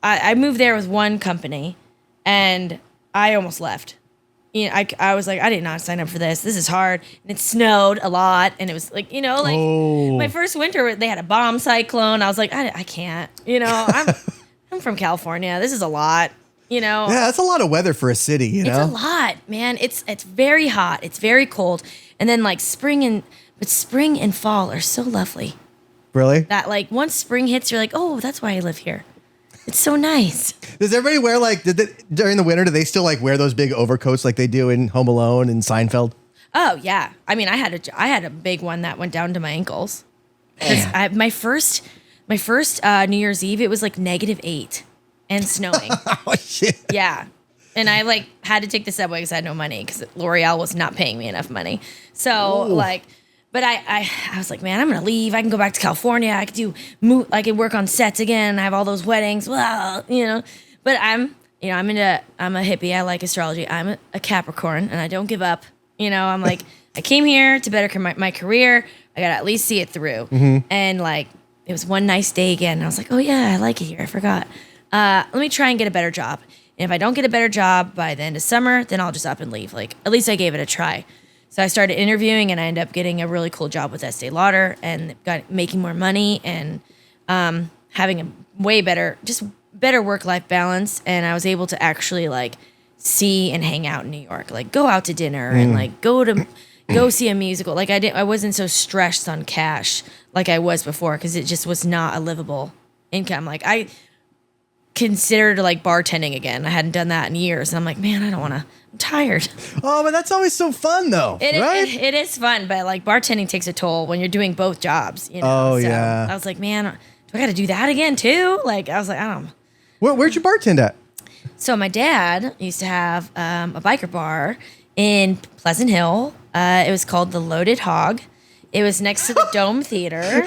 I moved there with one company, and I almost left. I was like, I did not sign up for this. This is hard. And it snowed a lot, and it was like, my first winter, they had a bomb cyclone. I was like, I can't. I'm from California. This is a lot. Yeah, that's a lot of weather for a city, It's a lot, man. It's very hot. It's very cold. And then like spring and fall are so lovely. Really? That like once spring hits, you're like, oh, that's why I live here. It's so nice. Does everybody wear like during the winter? Do they still like wear those big overcoats like they do in Home Alone and Seinfeld? Oh yeah. I mean, I had a big one that went down to my ankles. My first New Year's Eve, it was like -8 and snowing. Oh shit! Yeah. And I like had to take the subway because I had no money because L'Oreal was not paying me enough money. So like, but I was like, man, I'm gonna leave. I can go back to California. I could I could work on sets again. I have all those weddings. Well, but I'm a hippie. I like astrology. I'm a Capricorn, and I don't give up. I'm like, I came here to better my career. I gotta at least see it through. And like, it was one nice day again. And I was like, oh yeah, I like it here. I forgot. Let me try and get a better job. And if I don't get a better job by the end of summer, then I'll just up and leave. Like, at least I gave it a try. So I started interviewing, and I ended up getting a really cool job with Estee Lauder, and making more money and having a way better work-life balance. And I was able to actually like see and hang out in New York, like go out to dinner and like go see a musical. Like I wasn't so stressed on cash like I was before because it just was not a livable income. Like I considered like bartending again. I hadn't done that in years. And I'm like, man, I don't want to. I'm tired. Oh, but that's always so fun though, right? It is fun, but like bartending takes a toll when you're doing both jobs. Oh, so yeah. I was like, man, do I got to do that again too? Like I was like, I don't know. Where'd you bartend at? So my dad used to have a biker bar in Pleasant Hill. It was called the Loaded Hog. It was next to the Dome Theater.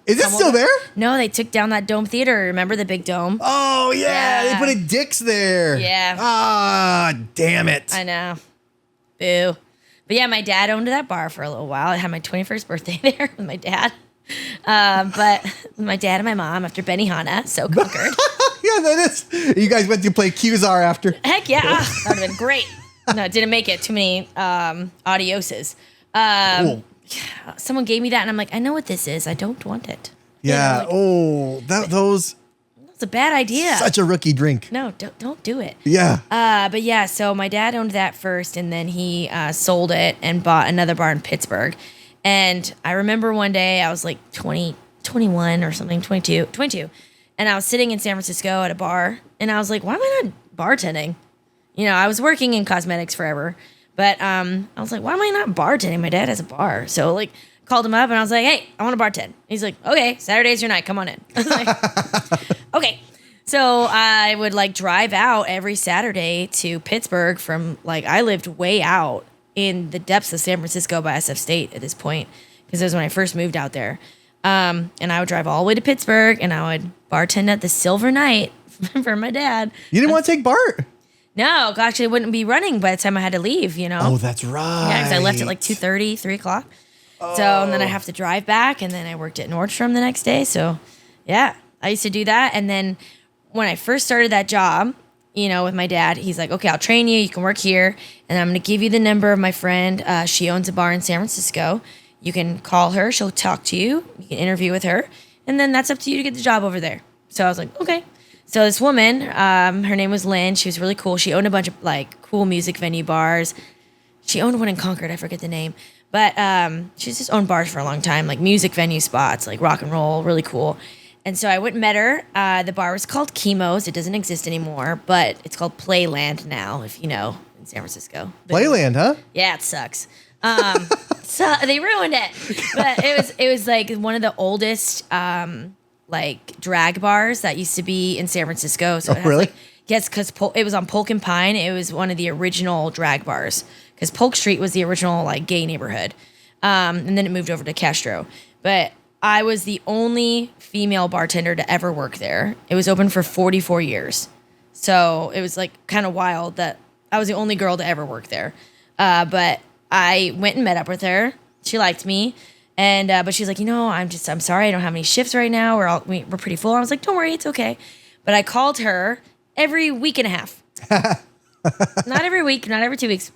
Is it still there? No, they took down that Dome Theater. Remember the big dome? Oh, yeah. They put a Dick's there. Yeah. Ah, damn it. I know. Boo. But yeah, my dad owned that bar for a little while. I had my 21st birthday there with my dad. But my dad and my mom after Benihana, so conquered. Yeah, that is. You guys went to play Qzar after. Heck yeah. That would have been great. No, it didn't make it. Too many adioses. Cool. Someone gave me that, and I'm like, I know what this is. I don't want it. Yeah. Those. That's a bad idea. Such a rookie drink. No, don't do it. Yeah. But yeah, so my dad owned that first, and then he sold it and bought another bar in Pittsburgh. And I remember one day I was like 21 or something, 22. And I was sitting in San Francisco at a bar, and I was like, why am I not bartending? I was working in cosmetics forever. But I was like, why am I not bartending? My dad has a bar. So like called him up and I was like, hey, I want to bartend. He's like, okay, Saturday's your night. Come on in. I was like, okay. So I would like drive out every Saturday to Pittsburgh from like, I lived way out in the depths of San Francisco by SF State at this point. Because it was when I first moved out there. And I would drive all the way to Pittsburgh and I would bartend at the Silver Night for my dad. You didn't want to take Bart? No, actually, it wouldn't be running by the time I had to leave, Oh, that's right. Yeah, because I left at like 2:30, 3 o'clock. Oh. So, and then I have to drive back, and then I worked at Nordstrom the next day. So, yeah, I used to do that. And then when I first started that job, with my dad, he's like, okay, I'll train you. You can work here. And I'm going to give you the number of my friend. She owns a bar in San Francisco. You can call her. She'll talk to you. You can interview with her. And then that's up to you to get the job over there. So I was like, okay. So this woman, her name was Lynn. She was really cool. She owned a bunch of like cool music venue bars. She owned one in Concord. I forget the name. But she's just owned bars for a long time, like music venue spots, like rock and roll, really cool. And so I went and met her. The bar was called Chemo's. It doesn't exist anymore, but it's called Playland now, if you know, in San Francisco. Playland, huh? Yeah, it sucks. So they ruined it. But it was like one of the oldest like drag bars that used to be in San Francisco. So it has, really? Like, yes, because it was on Polk and Pine. It was one of the original drag bars because Polk Street was the original like gay neighborhood, and then it moved over to Castro. But I was the only female bartender to ever work there. It was open for 44 years, so it was like kind of wild that I was the only girl to ever work there. But I went and met up with her. She liked me. And but she's like, I'm sorry, I don't have any shifts right now. We're pretty full. I was like, don't worry, it's okay. But I called her every week and a half. Not every week, not every 2 weeks.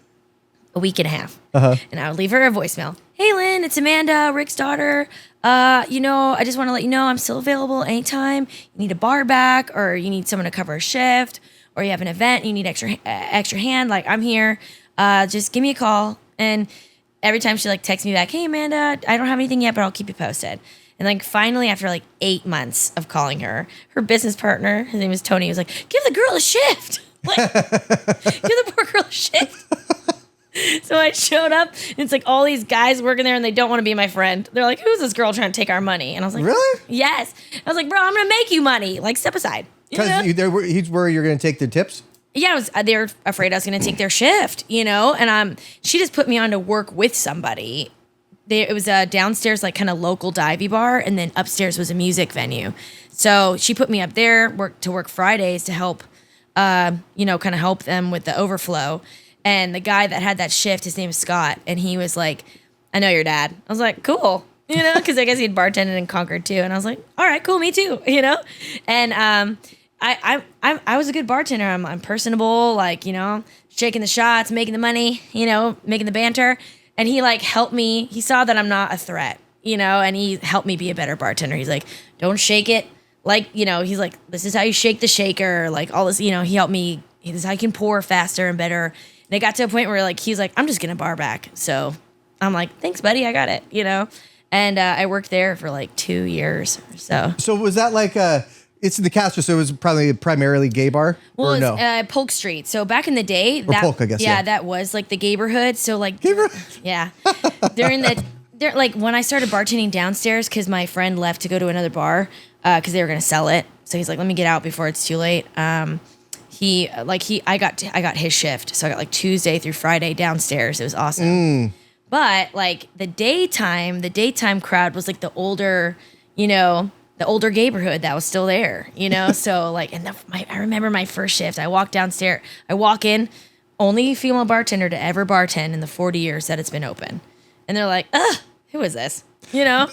A week and a half. Uh-huh. And I would leave her a voicemail. Hey, Lynn, it's Amanda, Rick's daughter. I just want to let you know I'm still available anytime. You need a bar back, or you need someone to cover a shift, or you have an event, you need extra hand. Like, I'm here. Just give me a call. And every time she like texts me back, hey Amanda, I don't have anything yet, but I'll keep you posted. And like finally, after like 8 months of calling her business partner, his name was Tony, was like, give the girl a shift. Like, give the poor girl a shift. So I showed up, and it's like all these guys working there, and they don't want to be my friend. They're like, who's this girl trying to take our money? And I was like, really? Yes. I was like, bro, I'm gonna make you money. Like, step aside. Because he's where you're going to take their tips? Yeah, they were afraid I was going to take their shift, and she just put me on to work with somebody. It was a downstairs, like kind of local divey bar, and then upstairs was a music venue. So she put me up there to work Fridays to help, kind of help them with the overflow. And the guy that had that shift, his name is Scott, and he was like, "I know your dad." I was like, "Cool," because I guess he'd bartended in Concord too, and I was like, "All right, cool, me too," And I was a good bartender. I'm personable, shaking the shots, making the money, making the banter. And he helped me. He saw that I'm not a threat, and he helped me be a better bartender. He's like, "Don't shake it." He's like, "This is how you shake the shaker." All this, he helped me. This is how you can pour faster and better. And it got to a point where he's like, "I'm just going to bar back." So I'm like, "Thanks, buddy. I got it," And I worked there for 2 years or so. So was that it's in the Castro, so it was probably primarily gay bar? Well, or it's no? Polk Street. So back in the day, Polk, I guess, yeah. that was the gayborhood. So Gayborhood? yeah, during when I started bartending downstairs, because my friend left to go to another bar because they were gonna sell it. So he's like, "Let me get out before it's too late." I got his shift, so I got Tuesday through Friday downstairs. It was awesome. But the daytime crowd was the older, the older gayborhood that was still there, So I remember my first shift. I walk downstairs. I walk in, only female bartender to ever bartend in the 40 years that it's been open, and they're like, "Ugh, who is this?"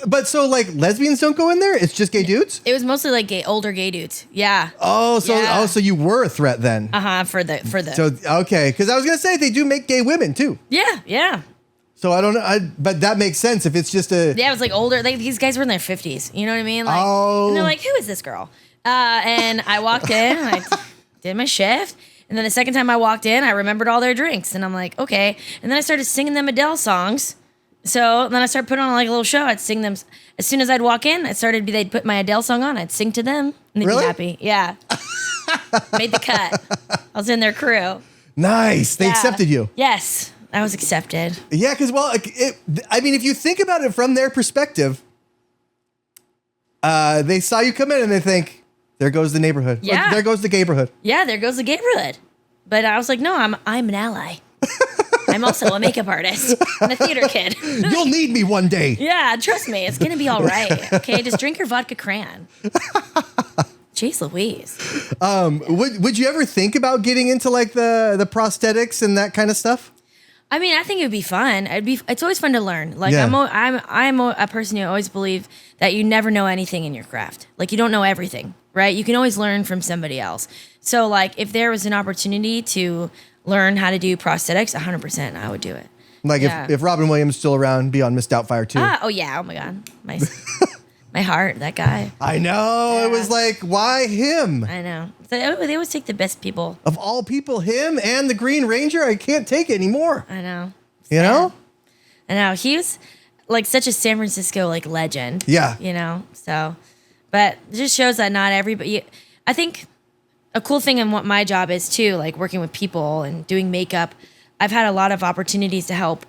But so lesbians don't go in there? It's just gay dudes? It was mostly older gay dudes. Yeah. So you were a threat then? For the. So okay, because I was gonna say they do make gay women too. Yeah. So I don't know, but that makes sense if it's just a... Yeah, it was older. These guys were in their 50s. You know what I mean? And they're like, "Who is this girl?" And I walked in, and I did my shift. And then the second time I walked in, I remembered all their drinks. And I'm like, okay. And then I started singing them Adele songs. So then I started putting on a little show. I'd sing them. As soon as I'd walk in, they'd put my Adele song on. I'd sing to them. And they'd be happy. Yeah. Made the cut. I was in their crew. Nice. They accepted you. Yes. I was accepted. Yeah, because, if you think about it from their perspective, they saw you come in and they think, there goes the neighborhood. Yeah. There goes the gayborhood. Yeah, there goes the gayborhood. But I was like, no, I'm an ally. I'm also a makeup artist and a theater kid. You'll need me one day. Yeah, trust me. It's going to be all right. Okay, just drink your vodka cran. Jeez Louise. Would you ever think about getting into the prosthetics and that kind of stuff? I mean, I think it would be fun. It's always fun to learn. Yeah. I'm a person who always believe that you never know anything in your craft. You don't know everything, right? You can always learn from somebody else. So if there was an opportunity to learn how to do prosthetics, 100%, I would do it. If Robin Williams is still around, be on Miss Doubtfire too. Oh yeah. Oh my God. My heart, that guy. I know. Yeah. It was why him? I know. They always take the best people. Of all people, him and the Green Ranger, I can't take it anymore. I know. You know? I know. He was such a San Francisco legend. Yeah. So, but it just shows that not everybody, I think a cool thing in what my job is too, working with people and doing makeup, I've had a lot of opportunities to help,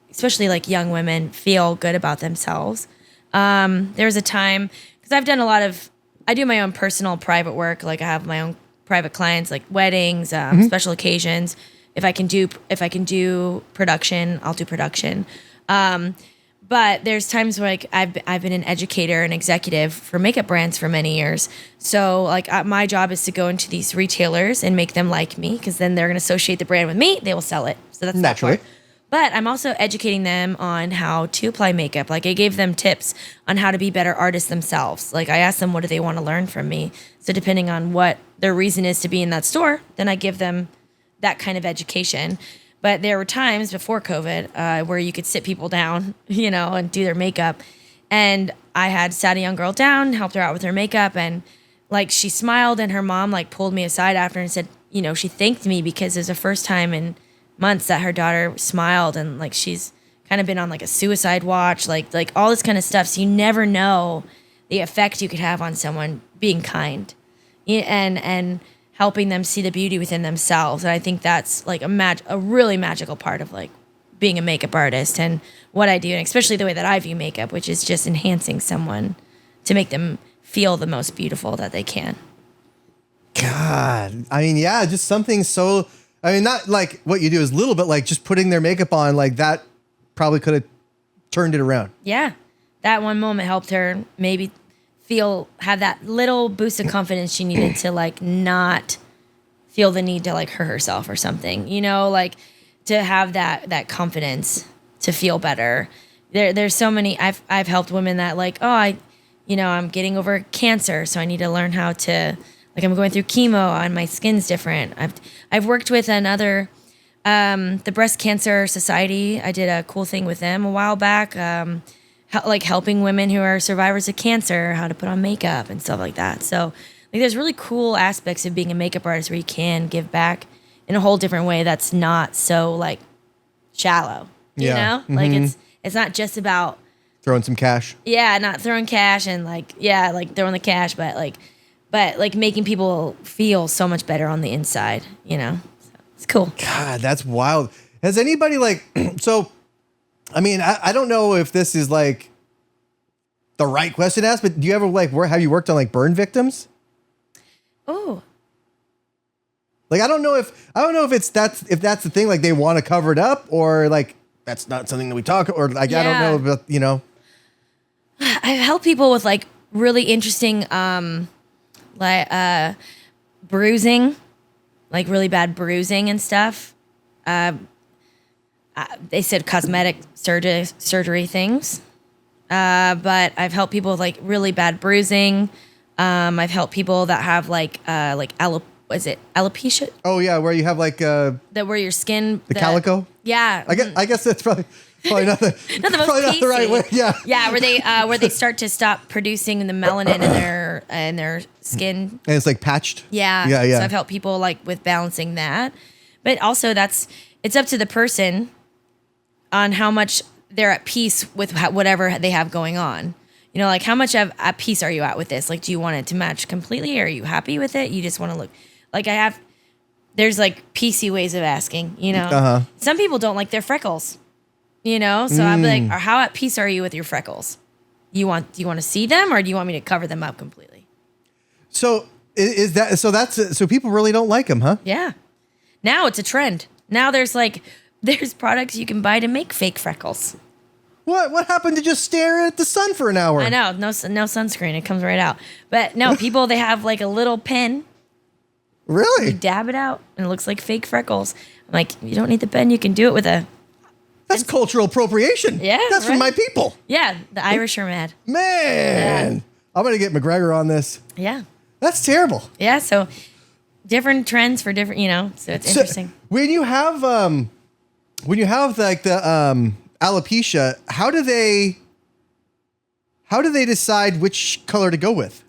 especially young women, feel good about themselves. There was a time, because I've done I do my own personal private work. I have my own private clients, weddings, special occasions. If I can do production, I'll do production. But there's times where I've been an educator and executive for makeup brands for many years. So my job is to go into these retailers and make them like me, because then they're going to associate the brand with me. They will sell it. So that's naturally. That part. But I'm also educating them on how to apply makeup. I gave them tips on how to be better artists themselves. I asked them, what do they want to learn from me? So depending on what their reason is to be in that store, then I give them that kind of education. But there were times before COVID where you could sit people down, and do their makeup. And I had sat a young girl down, helped her out with her makeup, and she smiled, and her mom pulled me aside after and said, she thanked me because it was the first time in months that her daughter smiled, and she's kind of been on a suicide watch, all this kind of stuff. So you never know the effect you could have on someone being kind and helping them see the beauty within themselves. And I think that's a really magical part of being a makeup artist and what I do, and especially the way that I view makeup, which is just enhancing someone to make them feel the most beautiful that they can. God, I mean, yeah, just something so. I mean, not like what you do is little, but like just putting their makeup on, like that probably could have turned it around. Yeah. That one moment helped her maybe have that little boost of confidence she needed to like not feel the need to like hurt herself or something, you know, like to have that confidence to feel better. There's so many, I've helped women that like, oh, I'm getting over cancer. So I need to learn how to, like, I'm going through chemo and my skin's different. I've worked with another, the Breast Cancer Society. I did a cool thing with them a while back. Like helping women who are survivors of cancer, how to put on makeup and stuff like that. So like there's really cool aspects of being a makeup artist where you can give back in a whole different way that's not so like shallow. You know? Like it's not just about throwing some cash. Yeah, not throwing cash and like throwing the cash, but like making people feel so much better on the inside, you know? So it's cool. God, that's wild. Has anybody like so I mean, I don't know if this is like the right question to ask, but do you ever like have you worked on like burn victims? Oh. Like I don't know if that's the thing, like they want to cover it up or like that's not something that we talk or like I don't know, but you know. I've helped people with like really interesting bruising, like really bad bruising and stuff. They said cosmetic surgery things. But I've helped people with like really bad bruising. I've helped people that have alopecia? Oh yeah, where you have like that where your skin calico? Yeah. I guess that's probably not the not the most probably not the right way. Yeah. Yeah, where they start to stop producing the melanin in their skin. And it's like patched. Yeah. Yeah. So I've helped people like with balancing that. But also it's up to the person on how much they're at peace with whatever they have going on. You know, like how much at peace are you at with this? Like, do you want it to match completely? Are you happy with it? You just want to look like there's like PC ways of asking, you know, Some people don't like their freckles, you know? So I'm like, how at peace are you with your freckles? Do you want to see them or do you want me to cover them up completely? So so people really don't like them, huh? Yeah. Now it's a trend. Now there's products you can buy to make fake freckles. What happened to just stare at the sun for an hour? I know, no sunscreen. It comes right out. But no, people, they have like a little pen. Really? You dab it out and it looks like fake freckles. I'm like, you don't need the pen. You can do it with a... That's cultural appropriation. Yeah, That's right? from my people. Yeah, the Irish are mad. Man. Yeah. I'm going to get McGregor on this. Yeah. That's terrible. Yeah, so different trends for different, so it's interesting. When you have like the alopecia, how do they decide which color to go with?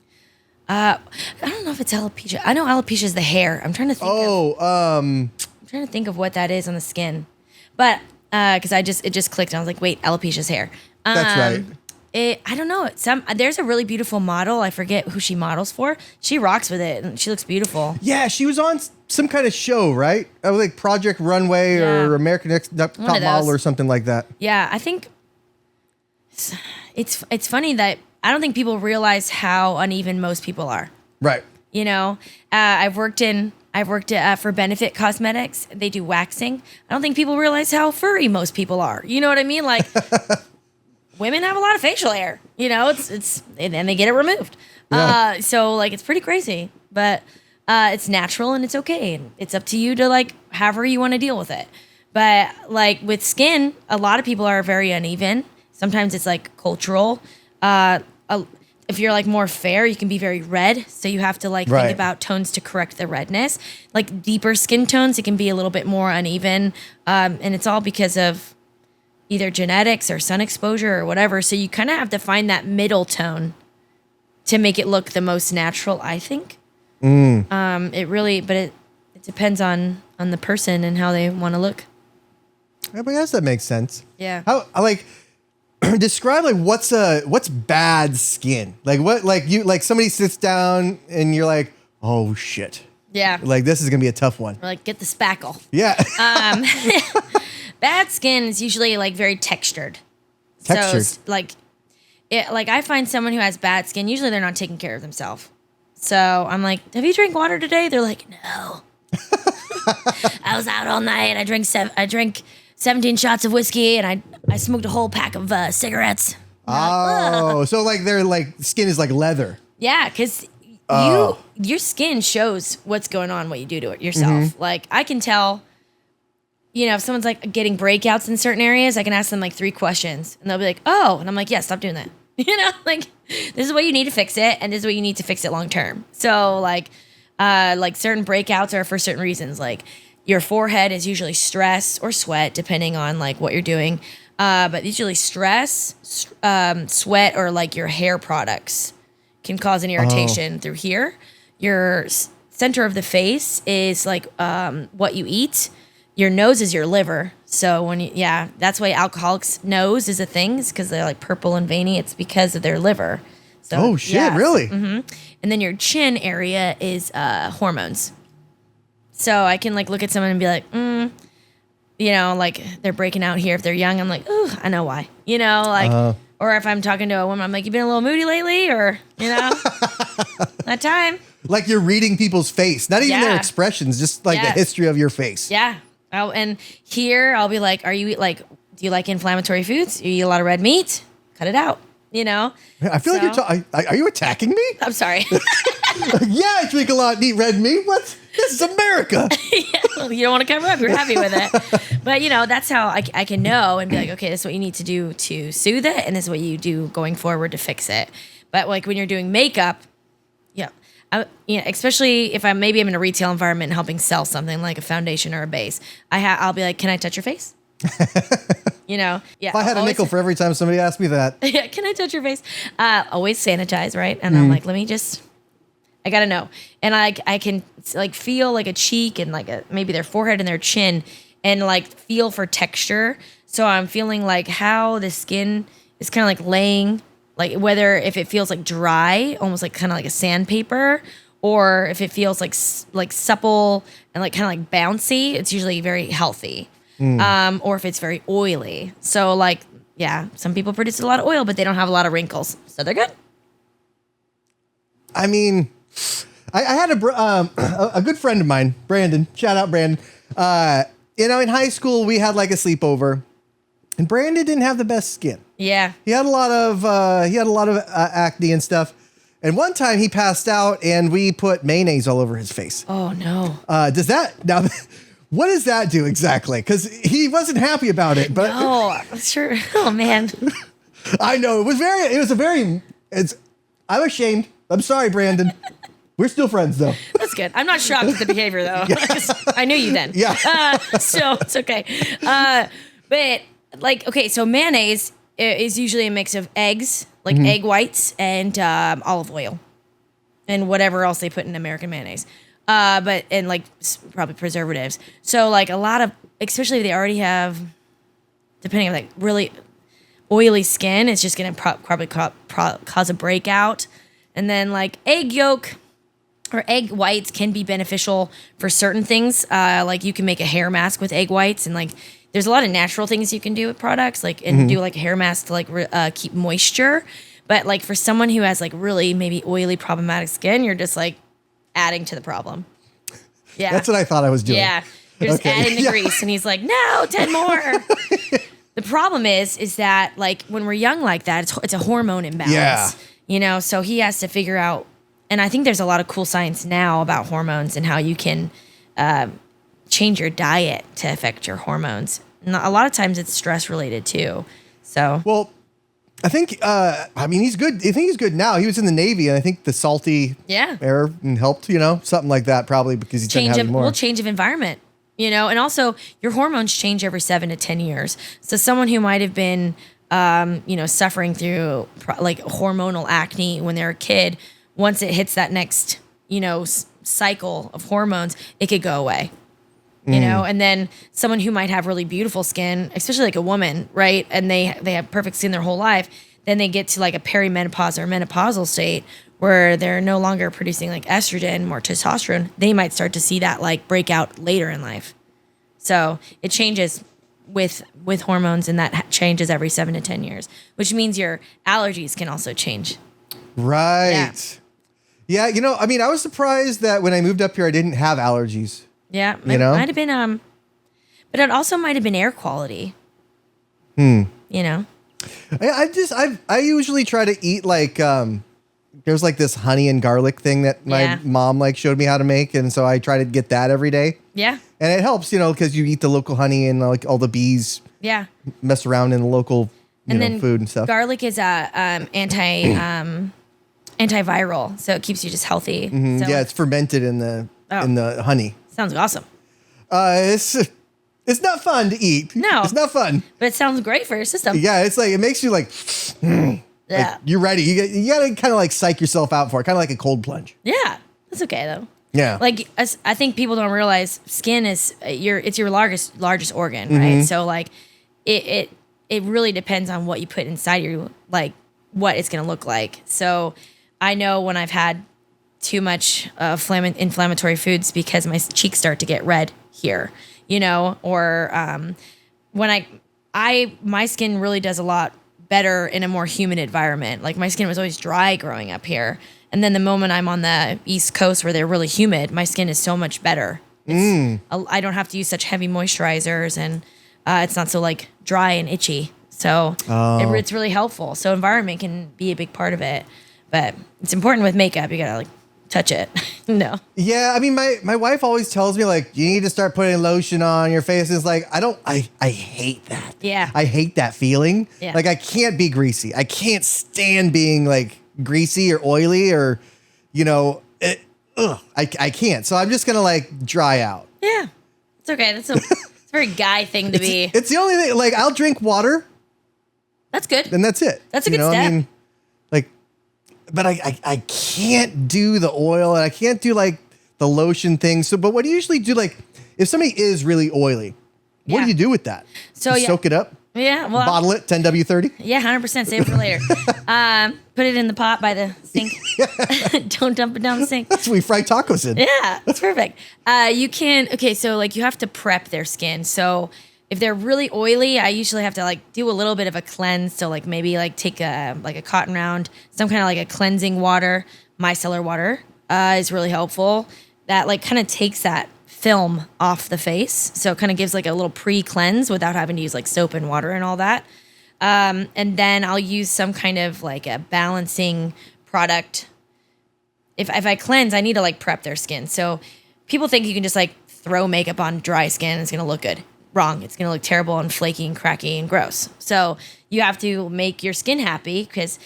I don't know if it's alopecia. I know alopecia is the hair. I'm trying to think. I'm trying to think of what that is on the skin, but because it just clicked and I was like, wait, alopecia's hair. That's right. I don't know. There's a really beautiful model. I forget who she models for. She rocks with it and she looks beautiful. Yeah, she was on some kind of show, right? Like Project Runway or American Next Top Model or something like that. Yeah, I think it's funny that I don't think people realize how uneven most people are. Right. You know, I've worked for Benefit Cosmetics. They do waxing. I don't think people realize how furry most people are. You know what I mean? Like women have a lot of facial hair, and they get it removed. Yeah. So like, it's pretty crazy, but it's natural and it's okay. And it's up to you to like, however you want to deal with it. But like with skin, a lot of people are very uneven. Sometimes it's like cultural. If you're like more fair, you can be very red. So you have to like think about tones to correct the redness. Like deeper skin tones, it can be a little bit more uneven. And it's all because of either genetics or sun exposure or whatever. So you kind of have to find that middle tone to make it look the most natural, I think. It depends on the person and how they want to look. I guess that makes sense. Yeah. How describe like what's bad skin? Like what, like somebody sits down and you're like, oh shit. Yeah. Like this is gonna be a tough one. Or like get the spackle. Yeah. Bad skin is usually like very textured. So like I find someone who has bad skin, usually they're not taking care of themselves. So I'm like, have you drank water today? They're like, no. I was out all night. I drank 17 shots of whiskey, and I smoked a whole pack of cigarettes. Oh, so like their like skin is like leather. Yeah, because your skin shows what's going on, what you do to it yourself. Like I can tell, if someone's like getting breakouts in certain areas, I can ask them like 3 questions, and they'll be like, "Oh," and I'm like, "Yeah, stop doing that." Like this is what you need to fix it, and this is what you need to fix it long term. So like certain breakouts are for certain reasons. Like your forehead is usually stress or sweat, depending on like what you're doing. But usually stress, sweat, or like your hair products can cause an irritation through here. Your center of the face is like what you eat. Your nose is your liver. So that's why alcoholics' nose is a thing. It's because they're like purple and veiny. It's because of their liver. So, oh shit! Really? And then your chin area is hormones. So I can like look at someone and be like, like they're breaking out here if they're young. I'm like, ooh, I know why. Or if I'm talking to a woman, I'm like, you been a little moody lately, or that time. Like you're reading people's face, not even their expressions, just like the history of your face. Yeah. And here I'll be like, do you like inflammatory foods? You eat a lot of red meat? Cut it out. I feel like are you attacking me? I'm sorry. Yeah, I drink a lot and eat red meat. What? This is America. Yeah, you don't want to cover up. You're happy with it. But, that's how I can know and be like, okay, this is what you need to do to soothe it. And this is what you do going forward to fix it. But like when you're doing makeup, especially if I'm in a retail environment and helping sell something like a foundation or a base, I'll be like, can I touch your face? If I had a nickel for every time somebody asked me that. Yeah, can I touch your face? Always sanitize, right? And I'm like, I gotta know. And I can like feel like a cheek and like maybe their forehead and their chin and like feel for texture. So I'm feeling like how the skin is kind of like laying, like if it feels like dry, almost like kind of like a sandpaper, or if it feels like supple and like kind of like bouncy, it's usually very healthy. Or if it's very oily. So some people produce a lot of oil, but they don't have a lot of wrinkles. So they're good. I mean, I had a good friend of mine, Brandon. Shout out, Brandon. In high school, we had like a sleepover, and Brandon didn't have the best skin. Yeah. He had a lot of acne and stuff. And one time he passed out, and we put mayonnaise all over his face. Oh no. What does that do exactly? Because he wasn't happy about it. But oh, sure. Oh man. I know I'm ashamed. I'm sorry, Brandon. We're still friends though. That's good. I'm not shocked at the behavior though. I knew you then. Yeah. So it's okay. So mayonnaise is usually a mix of eggs, like egg whites, and olive oil, and whatever else they put in American mayonnaise. And like probably preservatives. So like a lot of, especially if they already have, depending on like really oily skin, it's just going to probably cause a breakout. And then like egg yolk or egg whites can be beneficial for certain things. Like you can make a hair mask with egg whites, and like there's a lot of natural things you can do with products, like and do like a hair mask to like keep moisture. But like for someone who has like really maybe oily problematic skin, you're just like adding to the problem. Yeah. That's what I thought I was doing. Yeah. You're just adding the grease, and he's like, no, 10 more. The problem is that like when we're young like that, it's a hormone imbalance. Yeah. So he has to figure out, and I think there's a lot of cool science now about hormones and how you can change your diet to affect your hormones. And a lot of times it's stress related too. So well, I think he's good. I think he's good now. He was in the Navy, and I think the salty air helped, something like that probably because he doesn't have more. Change of environment, and also your hormones change every 7 to 10 years. So someone who might have been, suffering through like hormonal acne when they're a kid, once it hits that next, cycle of hormones, it could go away. And then someone who might have really beautiful skin, especially like a woman, right? And they have perfect skin their whole life. Then they get to like a perimenopause or menopausal state where they're no longer producing like estrogen, more testosterone. They might start to see that like breakout later in life. So it changes with hormones, and that changes every 7 to 10 years, which means your allergies can also change. Right. Yeah, I mean, I was surprised that when I moved up here, I didn't have allergies. Yeah, You it know? might have been but it also might have been air quality. You know. I usually try to eat like there's like this honey and garlic thing that my mom like showed me how to make, and so I try to get that every day. Yeah. And it helps, because you eat the local honey and like all the bees Yeah. mess around in the local Then food and stuff. Garlic is antiviral, so it keeps you just healthy. So Yeah, it's fermented in the honey. sounds awesome. It's not fun to eat. No. It's not fun. But it sounds great for your system. Yeah, it's like it makes you like, Yeah. like you're ready. You gotta kind of like psych yourself out for it, kind of like a cold plunge. Yeah. That's okay though. Yeah. Like I think people don't realize skin is your largest organ, right? So like it really depends on what you put inside you, like what it's gonna look like. So I know when I've had too much inflammatory foods because my cheeks start to get red here, or when my skin really does a lot better in a more humid environment. Like my skin was always dry growing up here. And then the moment I'm on the East Coast where they're really humid, my skin is so much better. I don't have to use such heavy moisturizers, and it's not so like dry and itchy. So it's really helpful. So environment can be a big part of it, but it's important with makeup. You gotta like touch it. No. Yeah, I mean, my wife always tells me like you need to start putting lotion on your face. It's like I hate that. Yeah. I hate that feeling. Yeah. Like I can't be greasy. I can't stand being like greasy or oily or, I can't. So I'm just gonna like dry out. Yeah, it's okay. It's a very guy thing to be. It's the only thing. Like I'll drink water. That's good. And that's it. That's a good step. I mean, like, but I can't do the oil and I can't do like the lotion thing. So, but what do you usually do? Like, if somebody is really oily, what do you do with that? So Just soak it up. Yeah, well, bottle it 10W30. Yeah, 100%. Save it for later. Put it in the pot by the sink. Don't dump it down the sink. That's what we fry tacos in. Yeah, that's perfect. You can. Okay, so like you have to prep their skin. So if they're really oily, I usually have to like do a little bit of a cleanse. So like maybe like take a cotton round, some kind of like a cleansing water. Micellar water is really helpful. That like kind of takes that film off the face, so it kind of gives like a little pre-cleanse without having to use like soap and water and all that. And then I'll use some kind of like a balancing product. If I cleanse, I need to like prep their skin. So people think you can just like throw makeup on dry skin and it's gonna look good. Wrong. It's gonna look terrible and flaky and cracky and gross. So you have to make your skin happy, because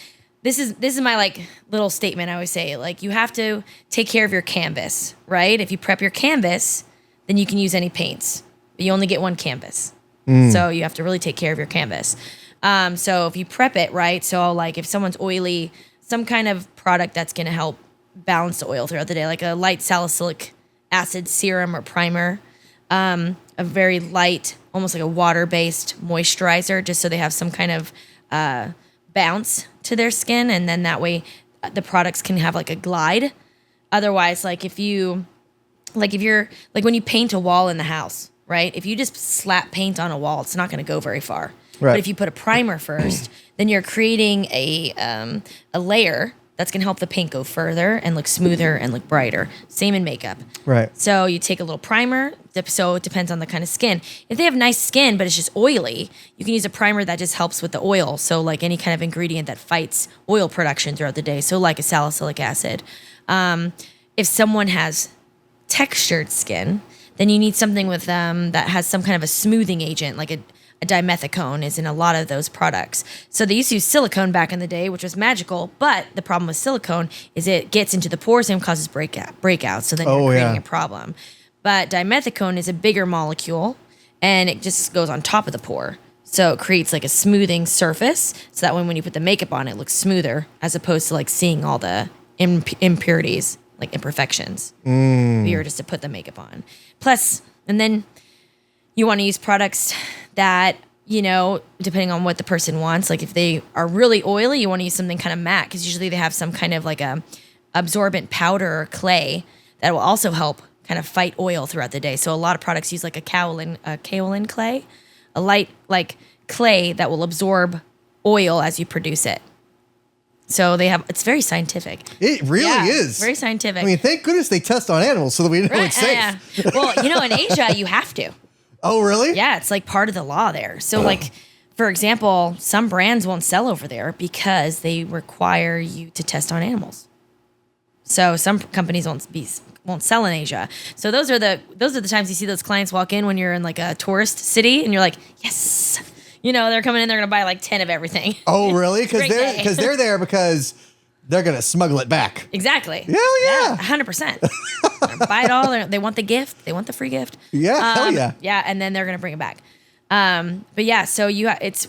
this is my like little statement I always say. Like you have to take care of your canvas, right? If you prep your canvas, then you can use any paints. But you only get one canvas. So you have to really take care of your canvas. So if you prep it, right? So like if someone's oily, some kind of product that's gonna help balance the oil throughout the day, like a light salicylic acid serum or primer, a very light, almost like a water-based moisturizer, just so they have some kind of bounce to their skin, and then that way the products can have like a glide. Otherwise, if you're like when you paint a wall in the house, right? If you just slap paint on a wall, it's not going to go very far. Right. But if you put a primer first, then you're creating a layer that's going to help the paint go further and look smoother and look brighter. Same in makeup. Right. So you take a little primer. So it depends on the kind of skin. If they have nice skin, but it's just oily, you can use a primer that just helps with the oil. So like any kind of ingredient that fights oil production throughout the day. So like a salicylic acid. If someone has textured skin, then you need something with them that has some kind of a smoothing agent, like a dimethicone is in a lot of those products. So they used to use silicone back in the day, which was magical, but the problem with silicone is it gets into the pores and causes breakouts. So then you're creating a problem. But dimethicone is a bigger molecule, and it just goes on top of the pore. So it creates like a smoothing surface, so that when you put the makeup on, it looks smoother, as opposed to like seeing all the impurities, like imperfections. If you were just to put the makeup on. Plus, and then you want to use products that, depending on what the person wants. Like if they are really oily, you want to use something kind of matte, because usually they have some kind of like a absorbent powder or clay that will also help kind of fight oil throughout the day. So a lot of products use like a kaolin clay, a light like clay that will absorb oil as you produce it. So it's very scientific. It really is. Very scientific. I mean, thank goodness they test on animals so that we know it's safe. Yeah. Well, in Asia, you have to. Oh, really? Yeah, it's like part of the law there. So like, for example, some brands won't sell over there because they require you to test on animals. So some companies won't sell in Asia. So those are the times you see those clients walk in when you're in like a tourist city and you're like, yes. They're coming in, they're going to buy like 10 of everything. Oh, really? Because they're there because they're going to smuggle it back. Exactly. Hell yeah. 100%. Buy it all. They want the gift. They want the free gift. Yeah, hell yeah. Yeah, and then they're going to bring it back. But yeah, so it's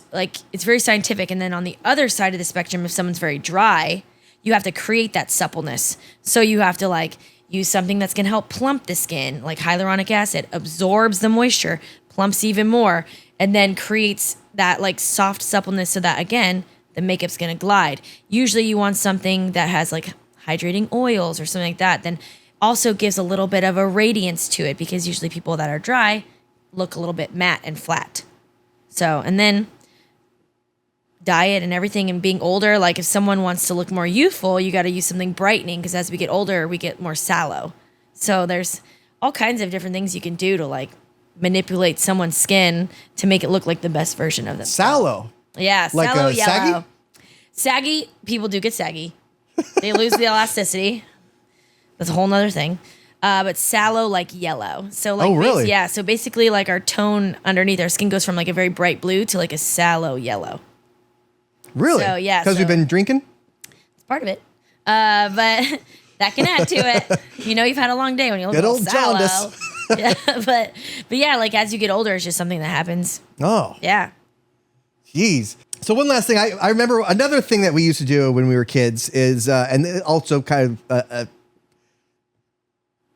very scientific. And then on the other side of the spectrum, if someone's very dry, you have to create that suppleness. So you have to like use something that's going to help plump the skin, like hyaluronic acid, absorbs the moisture, plumps even more, and then creates that like soft suppleness so that, again, the makeup's going to glide. Usually you want something that has like hydrating oils or something like that. Then also gives a little bit of a radiance to it because usually people that are dry look a little bit matte and flat. So, and then diet and everything and being older, like if someone wants to look more youthful, you got to use something brightening because as we get older, we get more sallow. So there's all kinds of different things you can do to like manipulate someone's skin to make it look like the best version of them. Sallow. Yeah, like sallow, saggy? yellow. Saggy, people do get saggy. They lose the elasticity. That's a whole nother thing. But sallow, like yellow. So like, oh, really? Yeah. So basically, like our tone underneath our skin goes from like a very bright blue to like a sallow yellow. Really? So yeah, because we've been drinking. It's part of it. But that can add to it. You've had a long day when you look Good a old little sallow. jaundice. Yeah, but yeah, like as you get older, it's just something that happens. Oh. Yeah. Jeez. So one last thing, I remember another thing that we used to do when we were kids is, and also kind of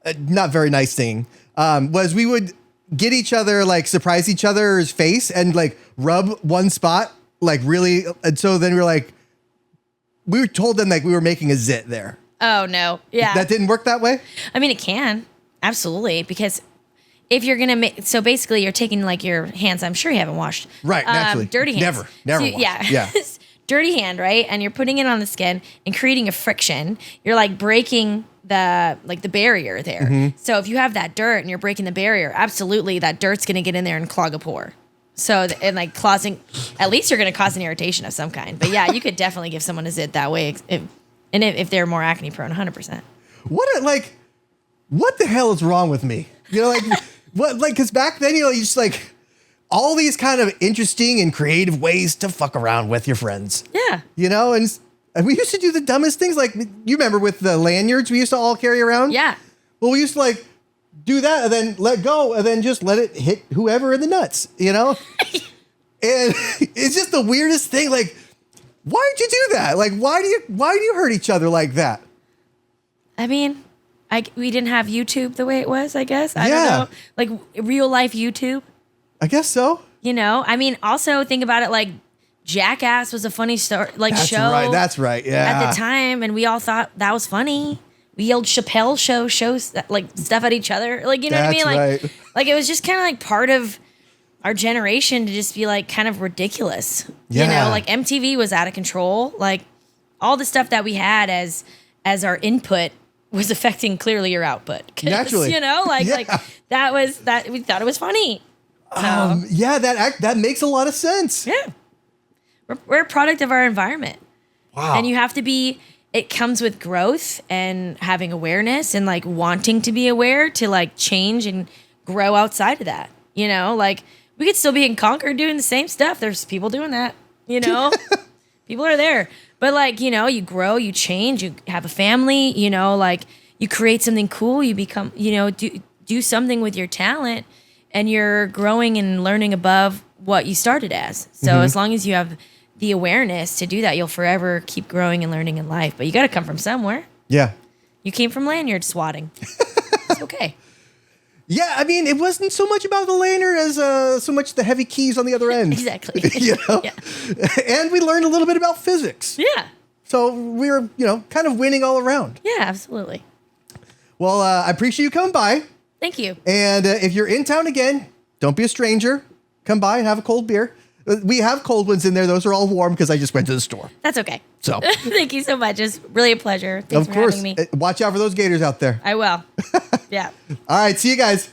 a not very nice thing, was we would get each other, like surprise each other's face and like rub one spot, like really. And so then we were told them like we were making a zit there. Oh, no. Yeah. That didn't work that way? I mean, it can. Absolutely. Because if you're going to make, so basically you're taking like your hands, I'm sure you haven't washed. Right, naturally. Dirty hands. Never So, washed. Yeah. Dirty hand, right? And you're putting it on the skin and creating a friction. You're like breaking the barrier there. Mm-hmm. So if you have that dirt and you're breaking the barrier, absolutely that dirt's going to get in there and clog a pore. So, and like at least you're going to cause an irritation of some kind. But yeah, you could definitely give someone a zit that way if they're more acne prone, 100%. What the hell is wrong with me? Because back then, you just like all these kind of interesting and creative ways to fuck around with your friends. Yeah. And we used to do the dumbest things. Like, you remember with the lanyards we used to all carry around? Yeah. Well, we used to like do that and then let go and then just let it hit whoever in the nuts, And it's just the weirdest thing. Like, why'd you do that? Like, why do you hurt each other like that? I mean, we didn't have YouTube the way it was, I guess. I don't know. Like real life YouTube. I guess so. I mean, also think about it like Jackass was a funny show. That's right. Yeah. At the time, and we all thought that was funny. We yelled Chappelle shows that, like stuff at each other. Like, you know what I mean? Like, like it was just kind of like part of our generation to just be like kind of ridiculous. Yeah. Like MTV was out of control. Like all the stuff that we had as our input was affecting clearly your output. Naturally. Like that we thought it was funny. So, that makes a lot of sense. Yeah. We're a product of our environment. Wow. And you have to be, it comes with growth and having awareness and like wanting to be aware to like change and grow outside of that. Like we could still be in Concord doing the same stuff. There's people doing that, people are there. But like, you grow, you change, you have a family, like you create something cool, you become, do something with your talent and you're growing and learning above what you started as. So as long as you have the awareness to do that, you'll forever keep growing and learning in life. But you got to come from somewhere. Yeah. You came from lanyard swatting. It's okay. Yeah, I mean, it wasn't so much about the lanyard as so much the heavy keys on the other end. Exactly. Yeah. And we learned a little bit about physics. Yeah. So we were, kind of winning all around. Yeah, absolutely. Well, I appreciate you coming by. Thank you. And if you're in town again, don't be a stranger. Come by and have a cold beer. We have cold ones in there. Those are all warm because I just went to the store. That's okay. So Thank you so much. It's really a pleasure. Thanks of for course, having me. watch out for those gators out there. I will. Yeah. All right, see you guys.